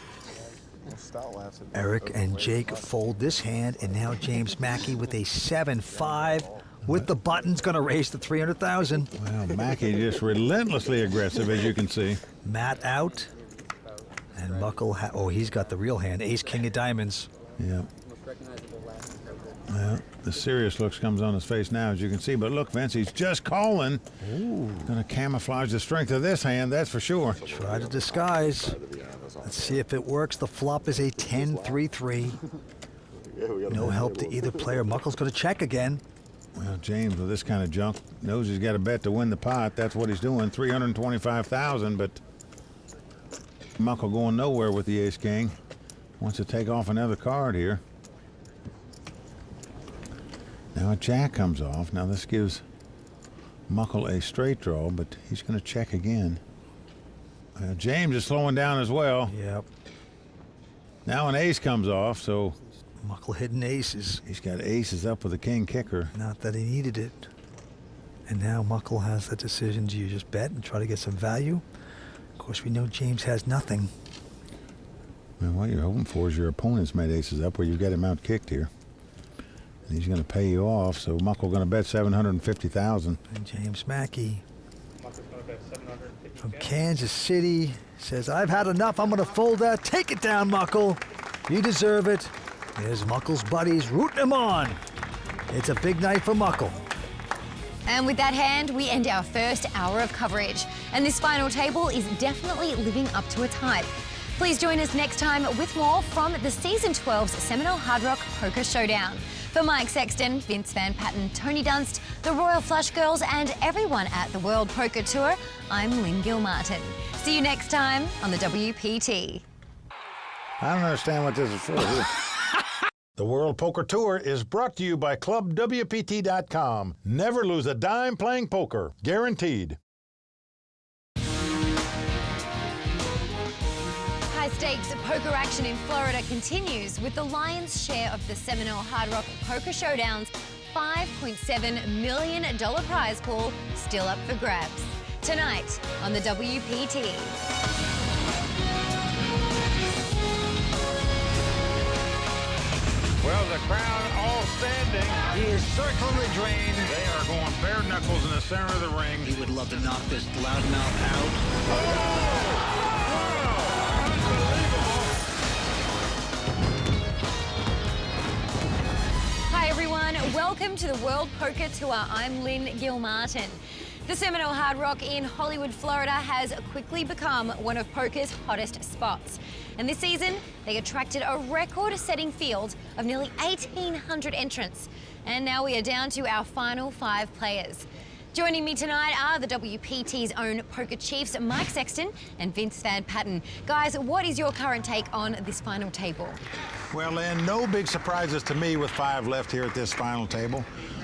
Eric and Jake fold this hand, and now James Mackey with a 7-5 with the buttons, going to raise to 300,000. Well, Mackey just relentlessly aggressive, as you can see. Matt out, and Muckle, oh, he's got the real hand, ace, king of diamonds. Yeah. Well, the serious looks comes on his face now, as you can see. But look, Vince, he's just calling. Going to camouflage the strength of this hand, that's for sure. Try to disguise. Let's see if it works. The flop is a 10-3-3. No help to either player. Muckle's going to check again. Well, James, with this kind of junk, knows he's got a bet to win the pot. That's what he's doing, 325,000. But Muckle going nowhere with the ace-king. Wants to take off another card here. Now a jack comes off. Now this gives Muckle a straight draw, but he's going to check again. James is slowing down as well. Yep. Now an ace comes off, so Muckle hitting aces. He's got aces up with a king kicker. Not that he needed it. And now Muckle has the decision. Do you just bet and try to get some value? Of course, we know James has nothing. Well, what you're hoping for is your opponent's made aces up where you've got him out kicked here. And he's going to pay you off, so Muckle going to bet 750,000. And James Mackey from Kansas City says, I've had enough. I'm going to fold that. Take it down, Muckle. You deserve it. There's Muckle's buddies rooting him on. It's a big night for Muckle. And with that hand, we end our first hour of coverage. And this final table is definitely living up to its hype. Please join us next time with more from the Season 12's Seminole Hard Rock Poker Showdown. For Mike Sexton, Vince Van Patten, Tony Dunst, the Royal Flush Girls, and everyone at the World Poker Tour, I'm Lynn Gilmartin. See you next time on the WPT. I don't understand what this is for. The World Poker Tour is brought to you by ClubWPT.com. Never lose a dime playing poker. Guaranteed. High-stakes poker action in Florida continues with the lion's share of the Seminole Hard Rock Poker Showdown's $5.7 million prize pool still up for grabs. Tonight on the WPT. Well, the crowd all standing. He is circling the drain. They are going bare knuckles in the center of the ring. He would love to knock this loudmouth out. Hi everyone, welcome to the World Poker Tour. I'm Lynn Gilmartin. The Seminole Hard Rock in Hollywood, Florida has quickly become one of poker's hottest spots. And this season, they attracted a record-setting field of nearly 1,800 entrants. And now we are down to our final 5 players. Joining me tonight are the WPT's own poker chiefs, Mike Sexton and Vince Van Patten. Guys, what is your current take on this final table? Well, Lynn, no big surprises to me with 5 left here at this final table.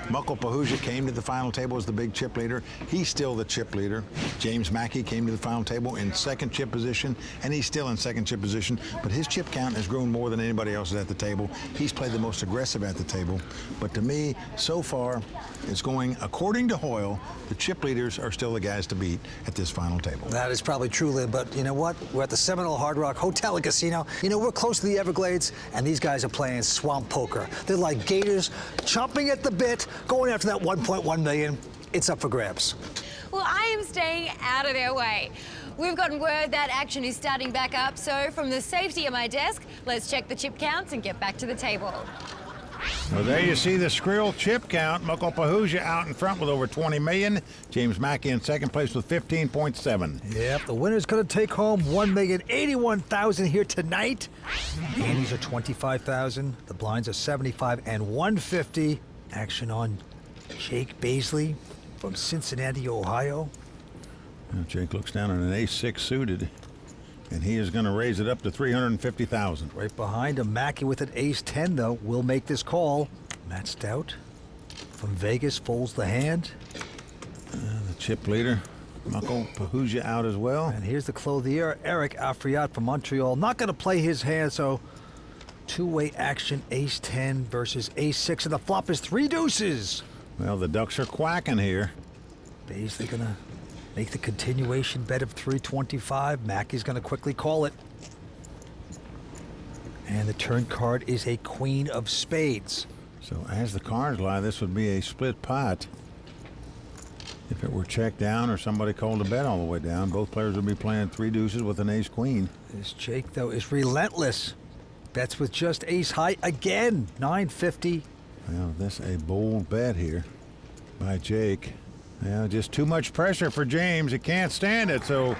Muckle Pahuja came to the final table as the big chip leader. He's still the chip leader. James Mackey came to the final table in second chip position, and he's still in second chip position, but his chip count has grown more than anybody else's at the table. He's played the most aggressive at the table. But to me, so far, it's going according to Hoyle. The chip leaders are still the guys to beat at this final table. That is probably true, Lynn, but you know what? We're at the Seminole Hard Rock Hotel and Casino. You know, we're close to the Everglades, and these guys are playing swamp poker. They're like gators, chomping at the bit, going after that 1.1 million. It's up for grabs. Well, I am staying out of their way. We've gotten word that action is starting back up, so from the safety of my desk, let's check the chip counts and get back to the table. Well, there you see the Skrill chip count. Muckle Pahuja out in front with over 20 million. James Mackey in second place with 15.7. Yep, the winner's going to take home $1,081,000 here tonight. Andy's are $25,000. The blinds are $75 and $150. Action on Jake Baisley from Cincinnati, Ohio. Now Jake looks down at an ace-6 suited, and he is going to raise it up to $350,000. Right behind him, Mackey with an ace-10, though, will make this call. Matt Stout from Vegas folds the hand. The chip leader, Muckle Pahuja, out as well. And here's the clothier, Eric Afriat from Montreal. Not going to play his hand, so two-way action, ace-10 versus ace-6, and the flop is 3 deuces. Well, the Ducks are quacking here. Baisley going to make the continuation bet of 325. Mackey's going to quickly call it. And the turn card is a queen of spades. So as the cards lie, this would be a split pot. If it were checked down or somebody called a bet all the way down, both players would be playing 3 deuces with an ace-queen. This Jake, though, is relentless. Bets with just ace-high again, 950. Well, this a bold bet here by Jake. Yeah, just too much pressure for James. He can't stand it, so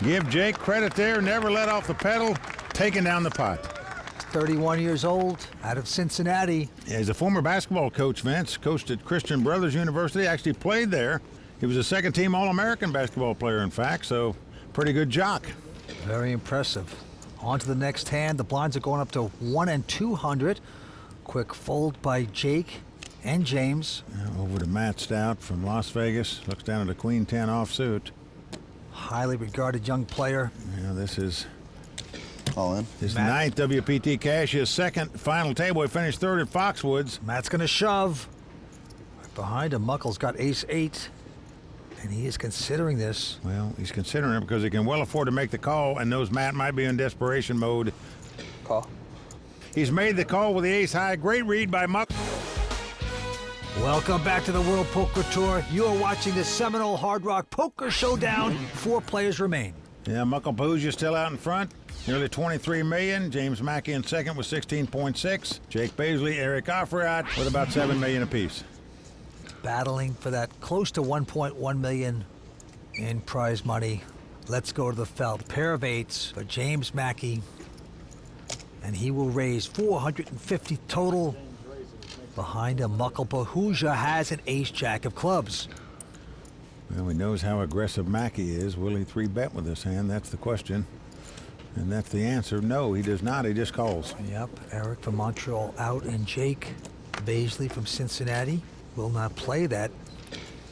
give Jake credit there. Never let off the pedal, taking down the pot. 31 years old, out of Cincinnati. Yeah, he's a former basketball coach, Vince. Coached at Christian Brothers University, actually played there. He was a second-team All-American basketball player, in fact, so pretty good jock. Very impressive. On to the next hand. The blinds are going up to 1 and 200. Quick fold by Jake and James. Now over to Matt Stout from Las Vegas. Looks down at a queen 10 offsuit. Highly regarded young player. Yeah, this is all in. His 9th WPT cash, his 2nd final table. He finished 3rd at Foxwoods. Matt's going to shove. Right behind him, Muckle's got ace-8. And he is considering this. Well, he's considering it because he can well afford to make the call and knows Matt might be in desperation mode. Call. He's made the call with the ace-high. Great read by Muck. Welcome back to the World Poker Tour. You are watching the seminal Hard Rock Poker Showdown. 4 players remain. Yeah, Muckle Pahuja still out in front. Nearly 23 million. James Mackey in second with 16.6. Jake Baisley, Eric Afriat with about 7 million apiece. Battling for that close to 1.1 million in prize money. Let's go to the felt. Pair of 8s for James Mackey. And he will raise 450 total. Behind him, Muckle Pahuja has an ace-jack of clubs. Well, he knows how aggressive Mackey is. Will he 3-bet with this hand? That's the question. And that's the answer. No, he does not. He just calls. Yep, Eric from Montreal out, and Jake Baisley from Cincinnati will not play that.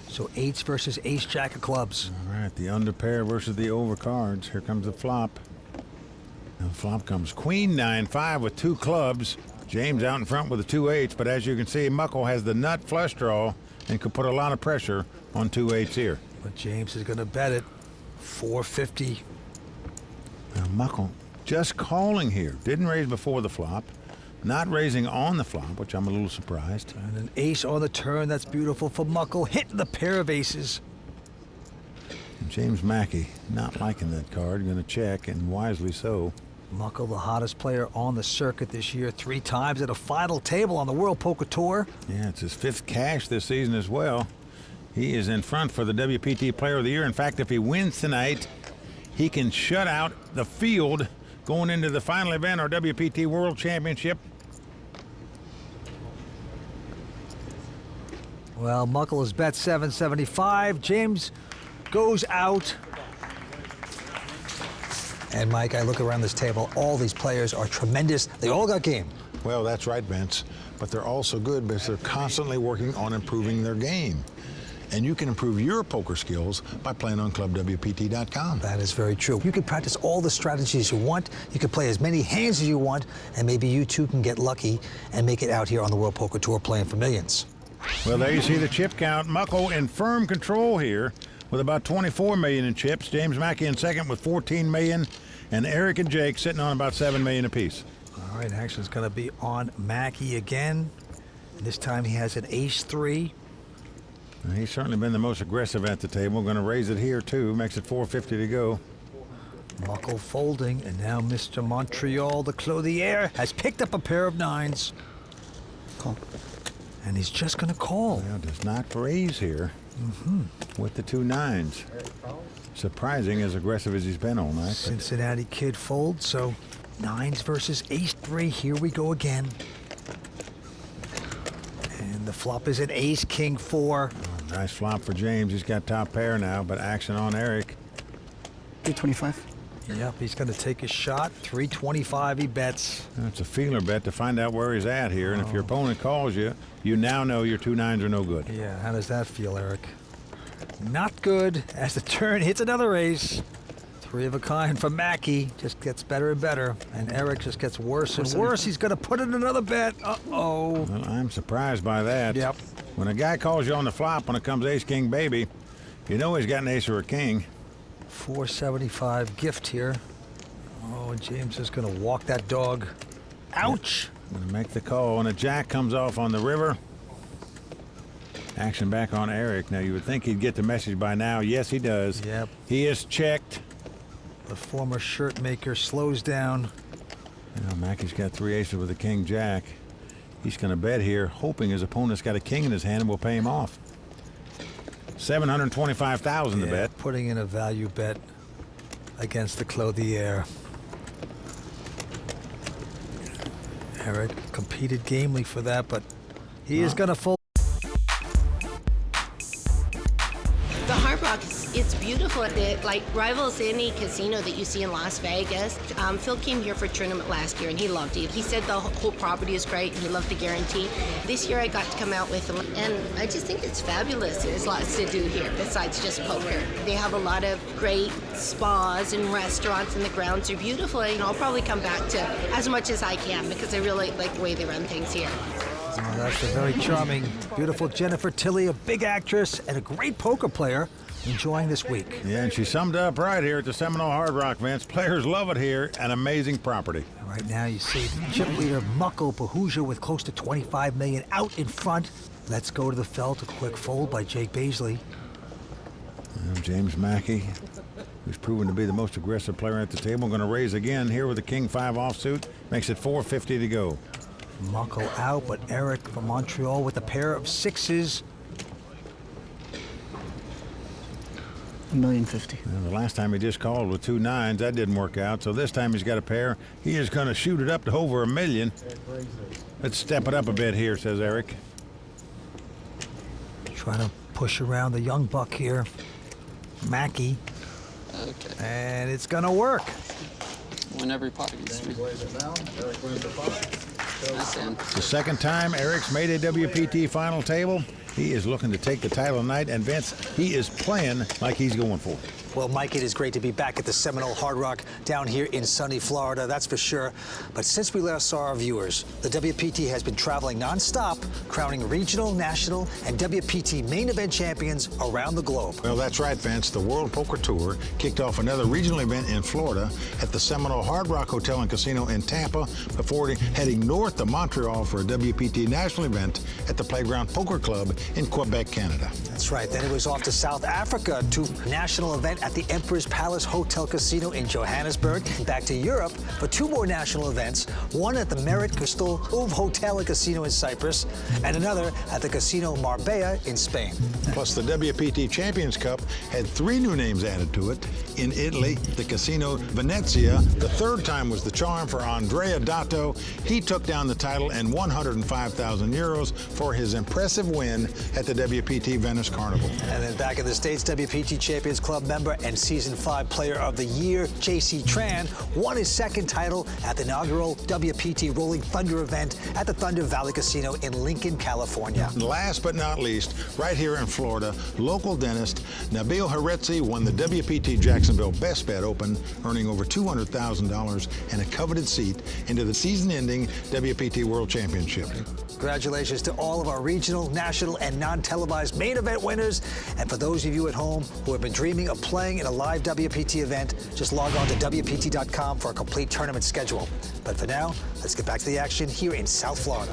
So 8s versus ace-jack of clubs. All right, the under pair versus the over cards. Here comes the flop. Now the flop comes queen 9-5 with 2 clubs. James out in front with the 2 8s, but as you can see, Muckle has the nut flush draw and could put a lot of pressure on 2 8s here. But James is going to bet it. 450. Now Muckle just calling here. Didn't raise before the flop. Not raising on the flop, which I'm a little surprised. And an ace on the turn. That's beautiful for Muckle. Hitting the pair of aces. And James Mackey not liking that card. Going to check, and wisely so. Muckle, the hottest player on the circuit this year. 3 times at a final table on the World Poker Tour. Yeah, it's his 5th cash this season as well. He is in front for the WPT Player of the Year. In fact, if he wins tonight, he can shut out the field going into the final event, our WPT World Championship. Well, Muckle has bet 775. James goes out. And Mike, I look around this table, all these players are tremendous. They all got game. Well, that's right, Vince. But they're also good because they're constantly working on improving their game. And you can improve your poker skills by playing on clubwpt.com. That is very true. You can practice all the strategies you want. You can play as many hands as you want, and maybe you too can get lucky and make it out here on the World Poker Tour playing for millions. Well, there you see the chip count. Muckle in firm control here with about 24 million in chips. James Mackey in second with 14 million, and Eric and Jake sitting on about 7 million apiece. All right, action's going to be on Mackey again. This time he has an ace-3. He's certainly been the most aggressive at the table. Going to raise it here, too. Makes it 450 to go. Muckle folding, and now Mr. Montreal, the clothier, has picked up a pair of 9s. Call. And he's just going to call. Well, does not raise here with the 2 9s. Surprising, as aggressive as he's been all night. Cincinnati kid folds, so 9s versus ace-3. Here we go again. And And the flop is an ace, king, 4. Oh, nice flop for James. He's got top pair now, but action on Eric. 325. Yep, he's going to take a shot. 325 he bets. That's a feeler bet to find out where he's at here, and if your opponent calls you, you now know your 2 9s are no good. Yeah, how does that feel, Eric? Not good as the turn hits another ace. 3 of a kind for Mackey. Just gets better and better. And Eric just gets worse and worse. He's going to put in another bet. Uh-oh. Well, I'm surprised by that. Yep. When a guy calls you on the flop when it comes ace, king, baby, you know he's got an ace or a king. 475 gift here. Oh, and James is going to walk that dog. Ouch. Going to make the call, and a jack comes off on the river. Action back on Eric. Now, you would think he'd get the message by now. Yes, he does. Yep. He is checked. The former shirt maker slows down. Now, Mackey's got 3 aces with a king jack. He's going to bet here, hoping his opponent's got a king in his hand and will pay him off. 725,000 to bet. Putting in a value bet against the Clothier. Eric competed gamely for that, but he is going to fold. The Hard Rock, it's beautiful. It like rivals any casino that you see in Las Vegas. Phil came here for a tournament last year and he loved it. He said the whole property is great and he loved the guarantee. This year I got to come out with him and I just think it's fabulous. There's lots to do here besides just poker. They have a lot of great spas and restaurants and the grounds are beautiful. And I'll probably come back to as much as I can because I really like the way they run things here. Oh, that's a very charming, beautiful Jennifer Tilly, a big actress and a great poker player, enjoying this week. Yeah, and she summed up right here at the Seminole Hard Rock, Vince. Players love it here. An amazing property. Right now you see chip leader Muckle Pahuja with close to 25 million out in front. Let's go to the felt. A quick fold by Jake Baisley. James Mackey, who's proven to be the most aggressive player at the table, going to raise again here with a king 5 offsuit. Makes it 450 to go. Muckle out, but Eric from Montreal with a pair of 6s. $1,050,000. Well, the last time he just called with 2 9s, that didn't work out. So this time he's got a pair. He is going to shoot it up to over $1 million. Let's step it up a bit here, says Eric. Trying to push around the young buck here, Mackey. Okay. And it's going to work. Win every pot against me. The second time Eric's made a WPT final table. He is looking to take the title tonight, and Vince, he is playing like he's going for it. Well, Mike, it is great to be back at the Seminole Hard Rock down here in sunny Florida, that's for sure. But since we last saw our viewers, the WPT has been traveling nonstop, crowning regional, national, and WPT main event champions around the globe. Well, that's right, Vince. The World Poker Tour kicked off another regional event in Florida at the Seminole Hard Rock Hotel and Casino in Tampa before heading north to Montreal for a WPT national event at the Playground Poker Club in Quebec, Canada. That's right. Then it was off to South Africa to a national event at the Emperor's Palace Hotel Casino in Johannesburg, and back to Europe for 2 more national events, one at the Merit Crystal Hotel and Casino in Cyprus, and another at the Casino Marbella in Spain. Plus, the WPT Champions Cup had 3 new names added to it. In Italy, the Casino Venezia. The third time was the charm for Andrea Dato. He took down the title and 105,000 euros for his impressive win at the WPT Venice Carnival. And then back in the States, WPT Champions Club member and Season 5 Player of the Year, J.C. Tran, won his second title at the inaugural WPT Rolling Thunder event at the Thunder Valley Casino in Lincoln, California. And last but not least, right here in Florida, local dentist Nabil Haretzi won the WPT Jacksonville Best Bet Open, earning over $200,000 and a coveted seat into the season-ending WPT World Championship. Congratulations to all of our regional, national, and non-televised main event winners. And for those of you at home who have been dreaming of playing in a live WPT event, just log on to WPT.com for a complete tournament schedule. But for now, let's get back to the action here in South Florida.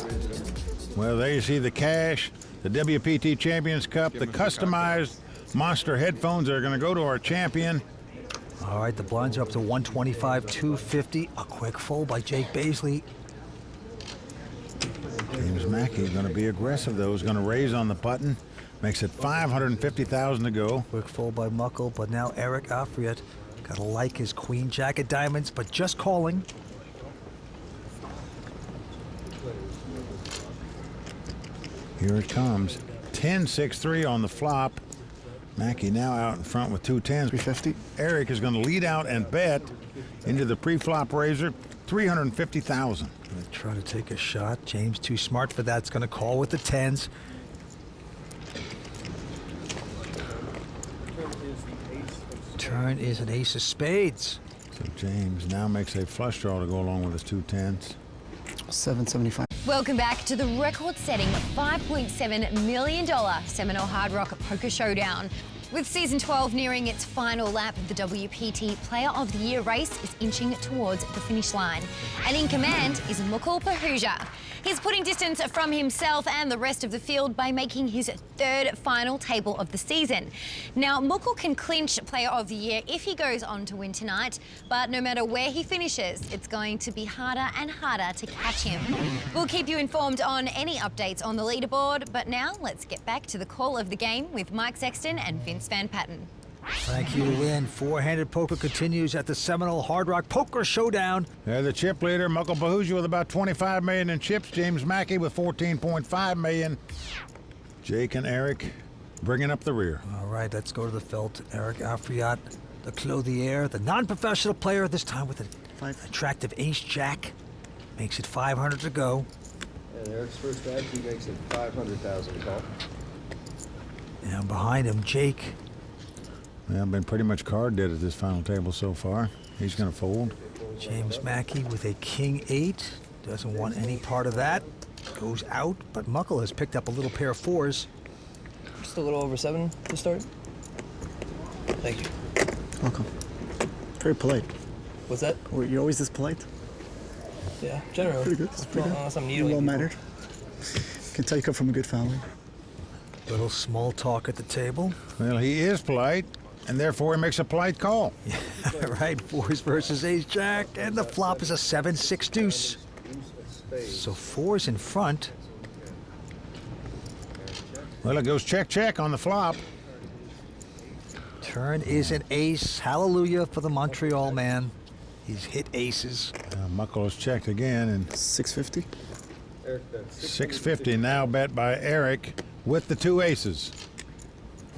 Well, there you see the cash, the WPT Champions Cup, the customized monster headphones that are going to go to our champion. All right, the blinds are up to 125, 250. A quick fold by Jake Baisley. James Mackey going to be aggressive, though. He's going to raise on the button. Makes it 550,000 to go. Quick fold by Muckle, but now Eric Afriet got to like his queen jack of diamonds, but just calling. Here it comes. 10-6-3 on the flop. Mackey now out in front with 2 10s. 350. Eric is going to lead out and bet into the pre-flop raiser, 350,000. Try to take a shot. James too smart for that. It's going to call with the 10s. Turn is an ace of spades. So James now makes a flush draw to go along with his 2 10s. 775. Welcome back to the record-setting $5.7 million Seminole Hard Rock Poker Showdown. With Season 12 nearing its final lap, the WPT Player of the Year race is inching towards the finish line. And in command is Mukul Pahuja. He's putting distance from himself and the rest of the field by making his 3rd final table of the season. Now, Mukul can clinch Player of the Year if he goes on to win tonight, but no matter where he finishes, it's going to be harder and harder to catch him. We'll keep you informed on any updates on the leaderboard, but now let's get back to the call of the game with Mike Sexton and Vince Van Patten. Thank you, Lynn. Four-handed poker continues at the Seminole Hard Rock Poker Showdown. The chip leader, Mukul Pahuja, with about 25 million in chips. James Mackey with 14.5 million. Jake and Eric bringing up the rear. All right, let's go to the felt. Eric Afriat, the clothier, the non-professional player, this time with an attractive ace-jack. Makes it 500 to go. And Eric's first bet, he makes it 500,000 to call. And behind him, Jake. Well, been pretty much card dead at this final table so far. He's going to fold. James Mackey with a king-8. Doesn't want any part of that. Goes out, but Mukul has picked up a little pair of 4s. Just a little over 7 to start. Thank you. Welcome. Very polite. What's that? You're always this polite? Yeah, generally. Pretty good. It's pretty good. Unless I'm You're needling well-mannered. Can tell you come from a good family. Little small talk at the table. Well, he is polite, and therefore he makes a polite call. Yeah, right, 4s versus ace-jack, and the flop is a 7-6 deuce. So 4's in front. Well, it goes check on the flop. Turn is an ace. Hallelujah for the Montreal man. He's hit aces. Mukul has checked again, and 650. 650 now bet by Eric with the 2 aces.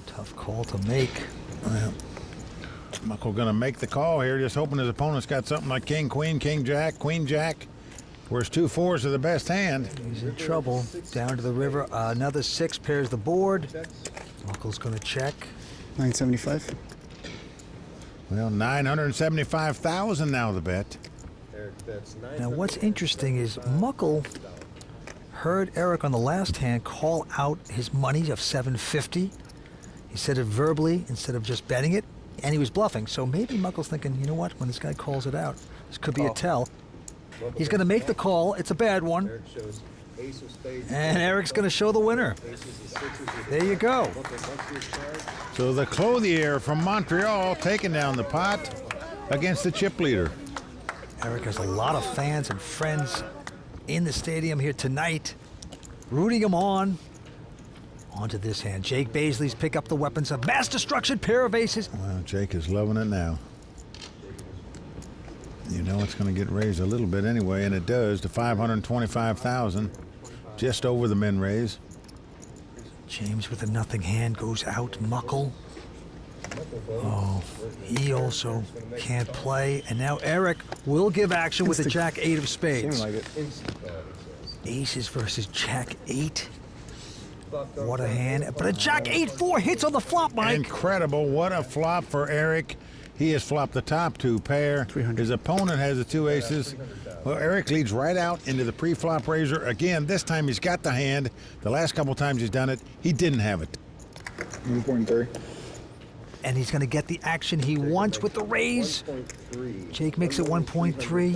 Tough call to make. Well, Mukul gonna make the call here, just hoping his opponent's got something like king, queen, king, jack, queen, jack, where his 2 4s are the best hand. He's in trouble. Down to the river. Another 6 pairs the board. Mukul's gonna check. 975. Well, 975,000 now the bet. Now what's interesting is Mukul heard Eric on the last hand call out his money of 750. He said it verbally instead of just betting it, and he was bluffing. So maybe Muckel's thinking, you know what, when this guy calls it out, this could be a tell. He's going to make the call. It's a bad one. And Eric's going to show the winner. There you go. So the clothier from Montreal taking down the pot against the chip leader. Eric has a lot of fans and friends in the stadium here tonight, rooting him on. Onto this hand. Jake Baisley's pick up the weapons of mass destruction, pair of aces. Well, Jake is loving it now. You know it's going to get raised a little bit anyway, and it does to 525,000, just over the min raise. James with a nothing hand goes out. Mukul. Oh, he also can't play. And now Eric will give action with a jack-8 of spades. Seemed like it. Aces versus jack-8. What a hand. But a jack-8-4 hits on the flop, Mike. Incredible. What a flop for Eric. He has flopped the top 2 pair. His opponent has the 2 aces. Well, Eric leads right out into the pre-flop raiser. Again, this time he's got the hand. The last couple times he's done it, he didn't have it. 1.3. And he's going to get the action he wants with the raise. Jake makes it 1.3.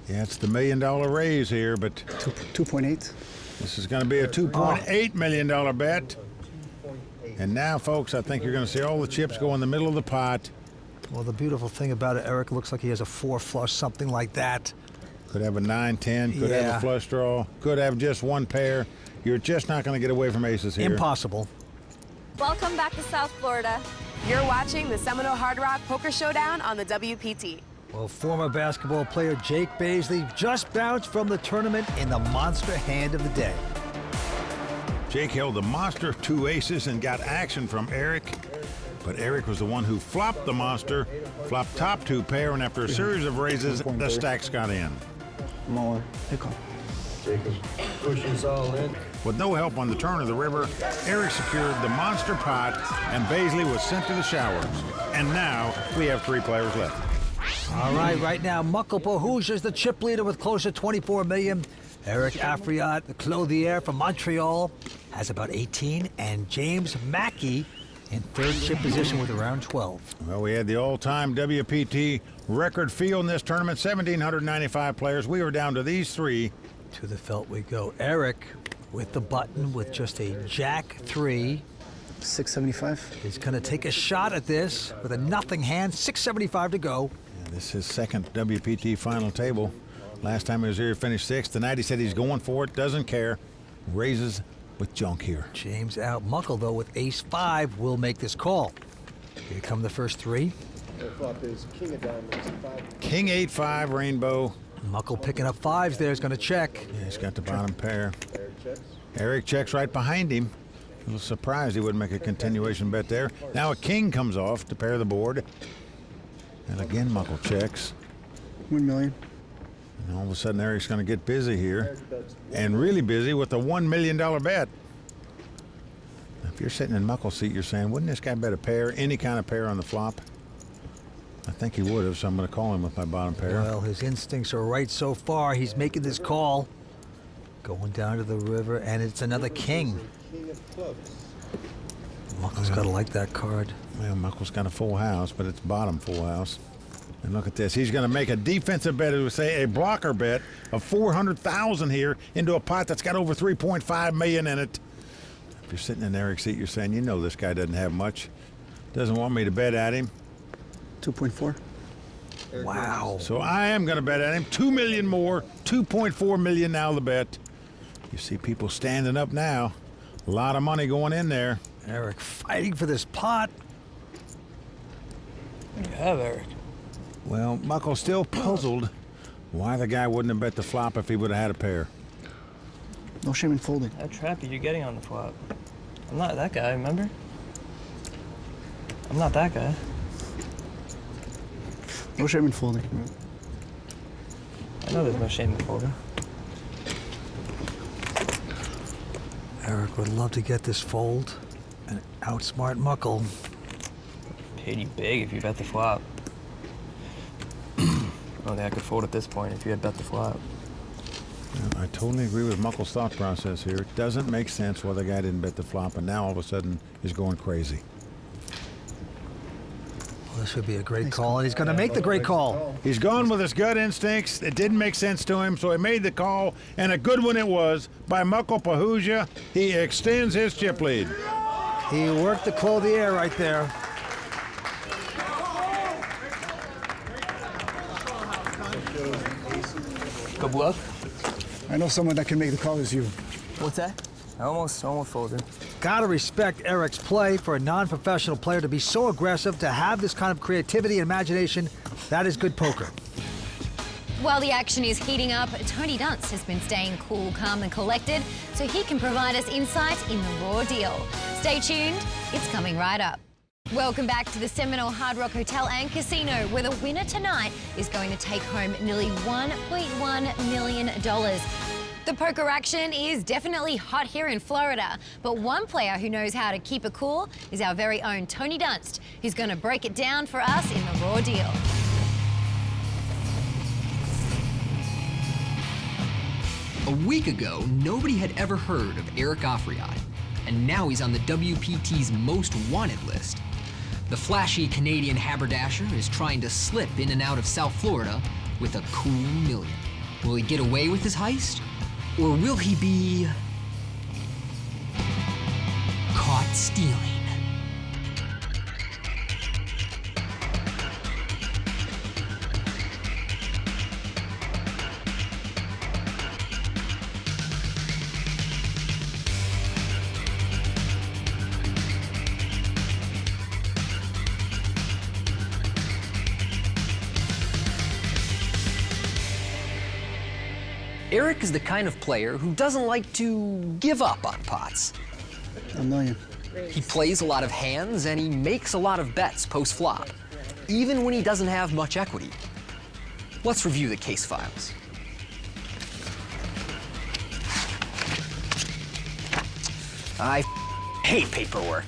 Yeah, it's the $1 million raise here, but 2.8. This is going to be a $2.8 million bet. And now, folks, I think you're going to see all the chips go in the middle of the pot. Well, the beautiful thing about it, Eric, looks like he has a 4 flush, something like that. Could have a 9-10, could have a flush draw, could have just 1 pair. You're just not going to get away from aces here. Impossible. Welcome back to South Florida. You're watching the Seminole Hard Rock Poker Showdown on the WPT. Well, former basketball player Jake Baisley just bounced from the tournament in the monster hand of the day. Jake held the monster 2 aces and got action from Eric. But Eric was the one who flopped the monster, flopped top 2 pair, and after a series of raises, the stacks got in. More kickoff. Jacob pushes all in. With no help on the turn of the river, Eric secured the monster pot, and Baisley was sent to the showers. And now we have 3 players left. All right now, Muckle Pahoosia's the chip leader with close to 24 million. Eric Afriat, the clothier from Montreal, has about 18, and James Mackey in 3rd chip position with around 12. Well, we had the all-time WPT record field in this tournament, 1,795 players. We were down to these 3. To the felt we go. Eric with the button with just a Jack 3. 675. He's going to take a shot at this with a nothing hand, 675 to go. Yeah, this is his 2nd WPT final table. Last time he was here, he finished 6th. Tonight he said he's going for it, doesn't care. Raises with junk here. James out. Muckle, though, with ace 5 will make this call. Here come the first 3. Flop is king of diamonds, 5. King 8-5 rainbow. Muckle picking up 5s there is going to check. Yeah, he's got the bottom pair. Eric checks. Eric checks right behind him. A little surprised he wouldn't make a continuation bet there. Now a king comes off to pair the board. And again, Muckle checks. 1 million. And all of a sudden, Eric's going to get busy here. And really busy with a $1 million bet. Now, if you're sitting in Muckle's seat, you're saying, wouldn't this guy bet a pair, any kind of pair on the flop? I think he would have, so I'm going to call him with my bottom pair. Well, his instincts are right so far. He's making this call. Going down to the river, and it's another king. King of clubs. Muckle's got to like that card. Well, Muckle's got a full house, but it's bottom full house. And look at this. He's going to make a defensive bet, it would say a blocker bet of $400,000 here into a pot that's got over $3.5 million in it. If you're sitting in Eric's seat, you're saying, you know this guy doesn't have much. Doesn't want me to bet at him. 2.4. Wow. So I am going to bet at him. 2 million more. 2.4 million now the bet. You see people standing up now. A lot of money going in there. Eric fighting for this pot. What do you have, Eric? Well, Muckle's still puzzled why the guy wouldn't have bet the flop if he would have had a pair. No shame in folding. How trappy you're getting on the flop. I'm not that guy, remember? I'm not that guy. No shame in folding. I know there's no shame in folding. Eric would love to get this fold and outsmart Muckle. Paid you big if you bet the flop. I don't think I could fold at this point if you had bet the flop. I totally agree with Muckle's thought process here. It doesn't make sense why the guy didn't bet the flop and now all of a sudden is going crazy. Well, this would be a great call, and he's going to make the great call. He's gone with his gut instincts. It didn't make sense to him, so he made the call, and a good one it was by Muckle Pahooja. He extends his chip lead. He worked the clothier right there. Good luck. I know someone that can make the call as you. What's that? I almost folded. Gotta respect Eric's play. For a non-professional player to be so aggressive, to have this kind of creativity and imagination, that is good poker. While the action is heating up, Tony Dunst has been staying cool, calm and collected so he can provide us insight in the raw deal. Stay tuned, it's coming right up. Welcome back to the Seminole Hard Rock Hotel and Casino, where the winner tonight is going to take home nearly $1.1 million. The poker action is definitely hot here in Florida, but one player who knows how to keep it cool is our very own Tony Dunst, who's going to break it down for us in the raw deal. A week ago, nobody had ever heard of Eric Afriat, and now he's on the WPT's most wanted list. The flashy Canadian haberdasher is trying to slip in and out of South Florida with a cool million. Will he get away with his heist? Or will he be caught stealing? Eric is the kind of player who doesn't like to give up on pots. $1 million. He plays a lot of hands and he makes a lot of bets post-flop, even when he doesn't have much equity. Let's review the case files. I hate paperwork.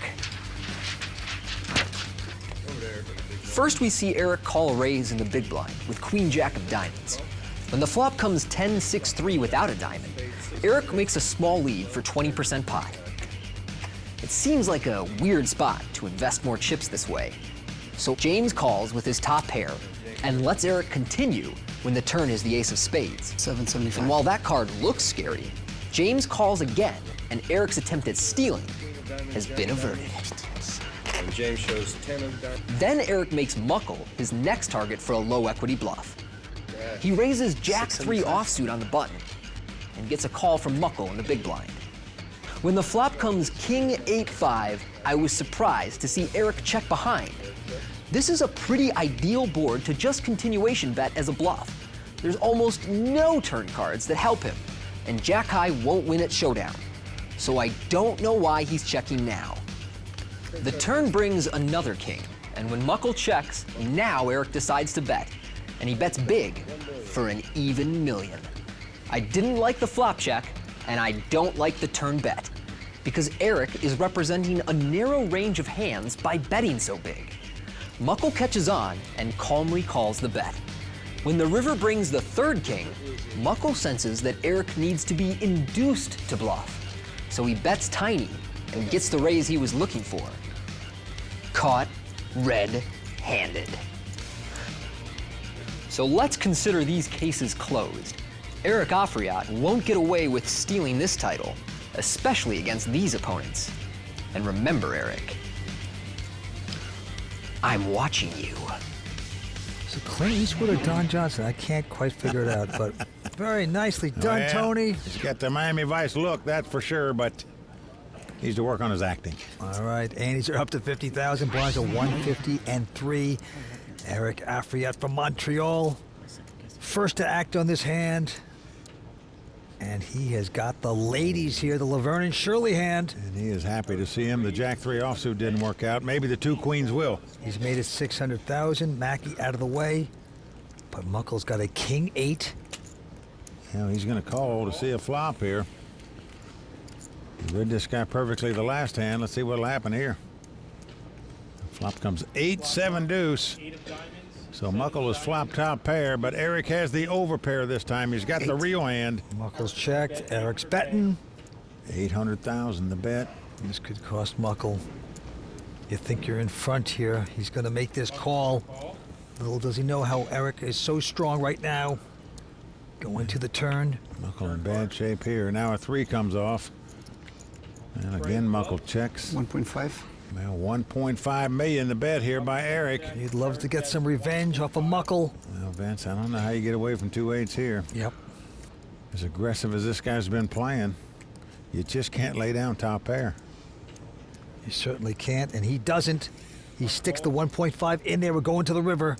First, we see Eric call a raise in the big blind with Queen Jack of diamonds. When the flop comes 10-6-3 without a diamond, Eric makes a small lead for 20% pot. It seems like a weird spot to invest more chips this way. So James calls with his top pair and lets Eric continue when the turn is the ace of spades. 775. And while that card looks scary, James calls again and Eric's attempt at stealing has been averted. And James shows 10 of diamonds. Then Eric makes Muckle his next target for a low equity bluff. He raises Jack-3 offsuit on the button and gets a call from Muckle in the big blind. When the flop comes King-8-5, I was surprised to see Eric check behind. This is a pretty ideal board to just continuation bet as a bluff. There's almost no turn cards that help him, and Jack-High won't win at Showdown. So I don't know why he's checking now. The turn brings another king, and when Muckle checks, now Eric decides to bet, and he bets big for an even million. I didn't like the flop check, and I don't like the turn bet, because Eric is representing a narrow range of hands by betting so big. Muckle catches on and calmly calls the bet. When the river brings the third king, Muckle senses that Eric needs to be induced to bluff, so he bets tiny and gets the raise he was looking for. Caught red-handed. So let's consider these cases closed. Eric Afriat won't get away with stealing this title, especially against these opponents. And remember, Eric, I'm watching you. So Clint Eastwood or Don Johnson? I can't quite figure it out, but very nicely done, Tony. He's got the Miami Vice look, that's for sure, but he needs to work on his acting. All right, Andes are up to 50,000. Blinds are 150 and 3. Eric Afriat from Montreal, first to act on this hand. And he has got the ladies here, the Laverne and Shirley hand. And he is happy to see him. The Jack-3 offsuit didn't work out. Maybe the two queens will. He's made it 600,000. Mackey out of the way. But Muckle's got a King-8. You know, he's going to call to see a flop here. He read this guy perfectly the last hand. Let's see what'll happen here. Flop comes 8-7 deuce. So Muckle is flop top pair, but Eric has the overpair this time. He's got the real hand. Muckle's checked. Eric's betting. 800,000 the bet. This could cost Muckle. You think you're in front here. He's going to make this call. Little does he know how Eric is so strong right now. Going to the turn. Muckle in bad shape here. Now a 3 comes off. And again, Muckle checks. 1.5. Well, 1.5 million the bet here by Eric. He'd love to get some revenge off of Muckle. Well, Vince, I don't know how you get away from 2 8s here. Yep. As aggressive as this guy's been playing, you just can't lay down top pair. You certainly can't, and he doesn't. He sticks the 1.5 in there. We're going to the river.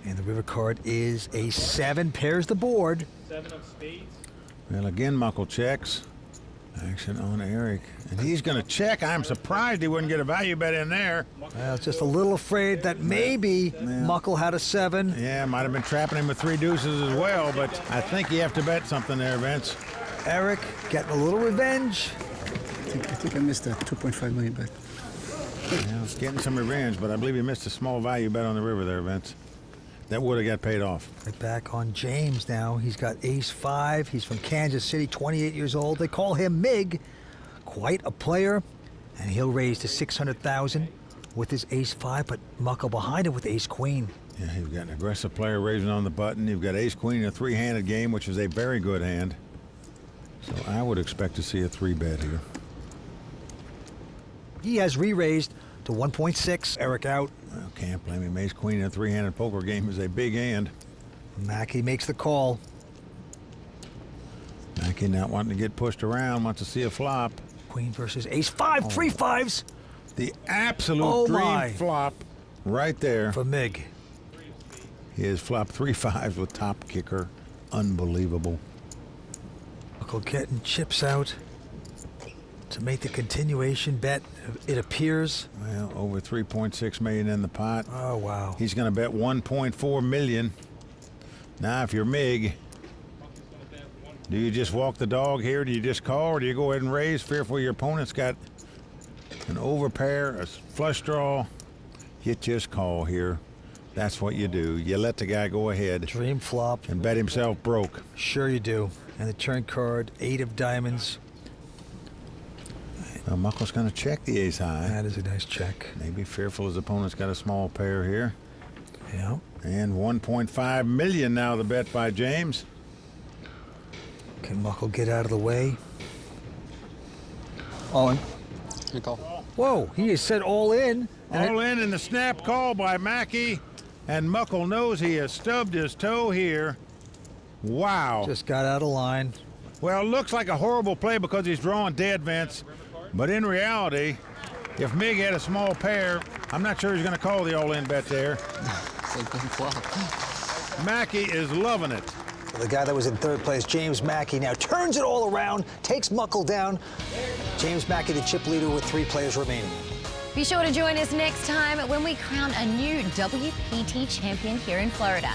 And the river card is a 7, pairs the board. 7 of spades. Well, again, Muckle checks. Action on Eric. And he's going to check. I'm surprised he wouldn't get a value bet in there. Well, just a little afraid that maybe Muckle had a 7. Yeah, might have been trapping him with 3 deuces as well, but I think you have to bet something there, Vince. Eric getting a little revenge. I think I missed a 2.5 million bet. Yeah, it's getting some revenge, but I believe he missed a small value bet on the river there, Vince. That would have got paid off. Right back on James now. He's got ace-5. He's from Kansas City, 28 years old. They call him Mig. Quite a player. And he'll raise to 600,000 with his ace-5, but Muckle behind him with ace-queen. Yeah, you've got an aggressive player raising on the button. You've got ace-queen in a 3-handed game, which is a very good hand. So I would expect to see a 3-bet here. He has re-raised to 1.6. Eric out. Well, can't blame him. Ace-queen in a 3-handed poker game is a big hand. Mackey makes the call. Mackey not wanting to get pushed around, wants to see a flop. Queen versus ace-5, 3 5s. The absolute dream flop right there. For Mig. He has flopped 3 5s with top kicker Unbelievable. Muckle getting chips out to make the continuation bet, it appears. Well, over 3.6 million in the pot. Oh, wow. He's going to bet 1.4 million. Now, if you're Mig, do you just walk the dog here? Do you just call, or do you go ahead and raise, fearful your opponent's got an overpair, a flush draw? You just call here. That's what you do. You let the guy go ahead. Dream flop. And bet himself broke. Sure you do. And the turn card, 8 of diamonds. Now, Muckle's going to check the ace high. That is a nice check. Maybe fearful his opponent's got a small pair here. Yeah. And 1.5 million now the bet by James. Can Muckle get out of the way? All in. Good call. Whoa, he has said all in. All in the snap call by Mackey. And Muckle knows he has stubbed his toe here. Wow. Just got out of line. Well, it looks like a horrible play because he's drawing dead, Vince. But in reality, if Mig had a small pair, I'm not sure he's going to call the all-in bet there. It's a good flop. Mackey is loving it. The guy that was in third place, James Mackey, now turns it all around, takes Muckle down. James Mackey, the chip leader with 3 players remaining. Be sure to join us next time when we crown a new WPT champion here in Florida.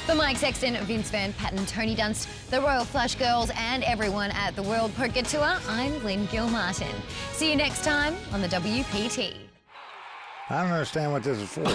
For Mike Sexton, Vince Van Patten, Tony Dunst, the Royal Flush Girls, and everyone at the World Poker Tour, I'm Lynn Gilmartin. See you next time on the WPT. I don't understand what this is for.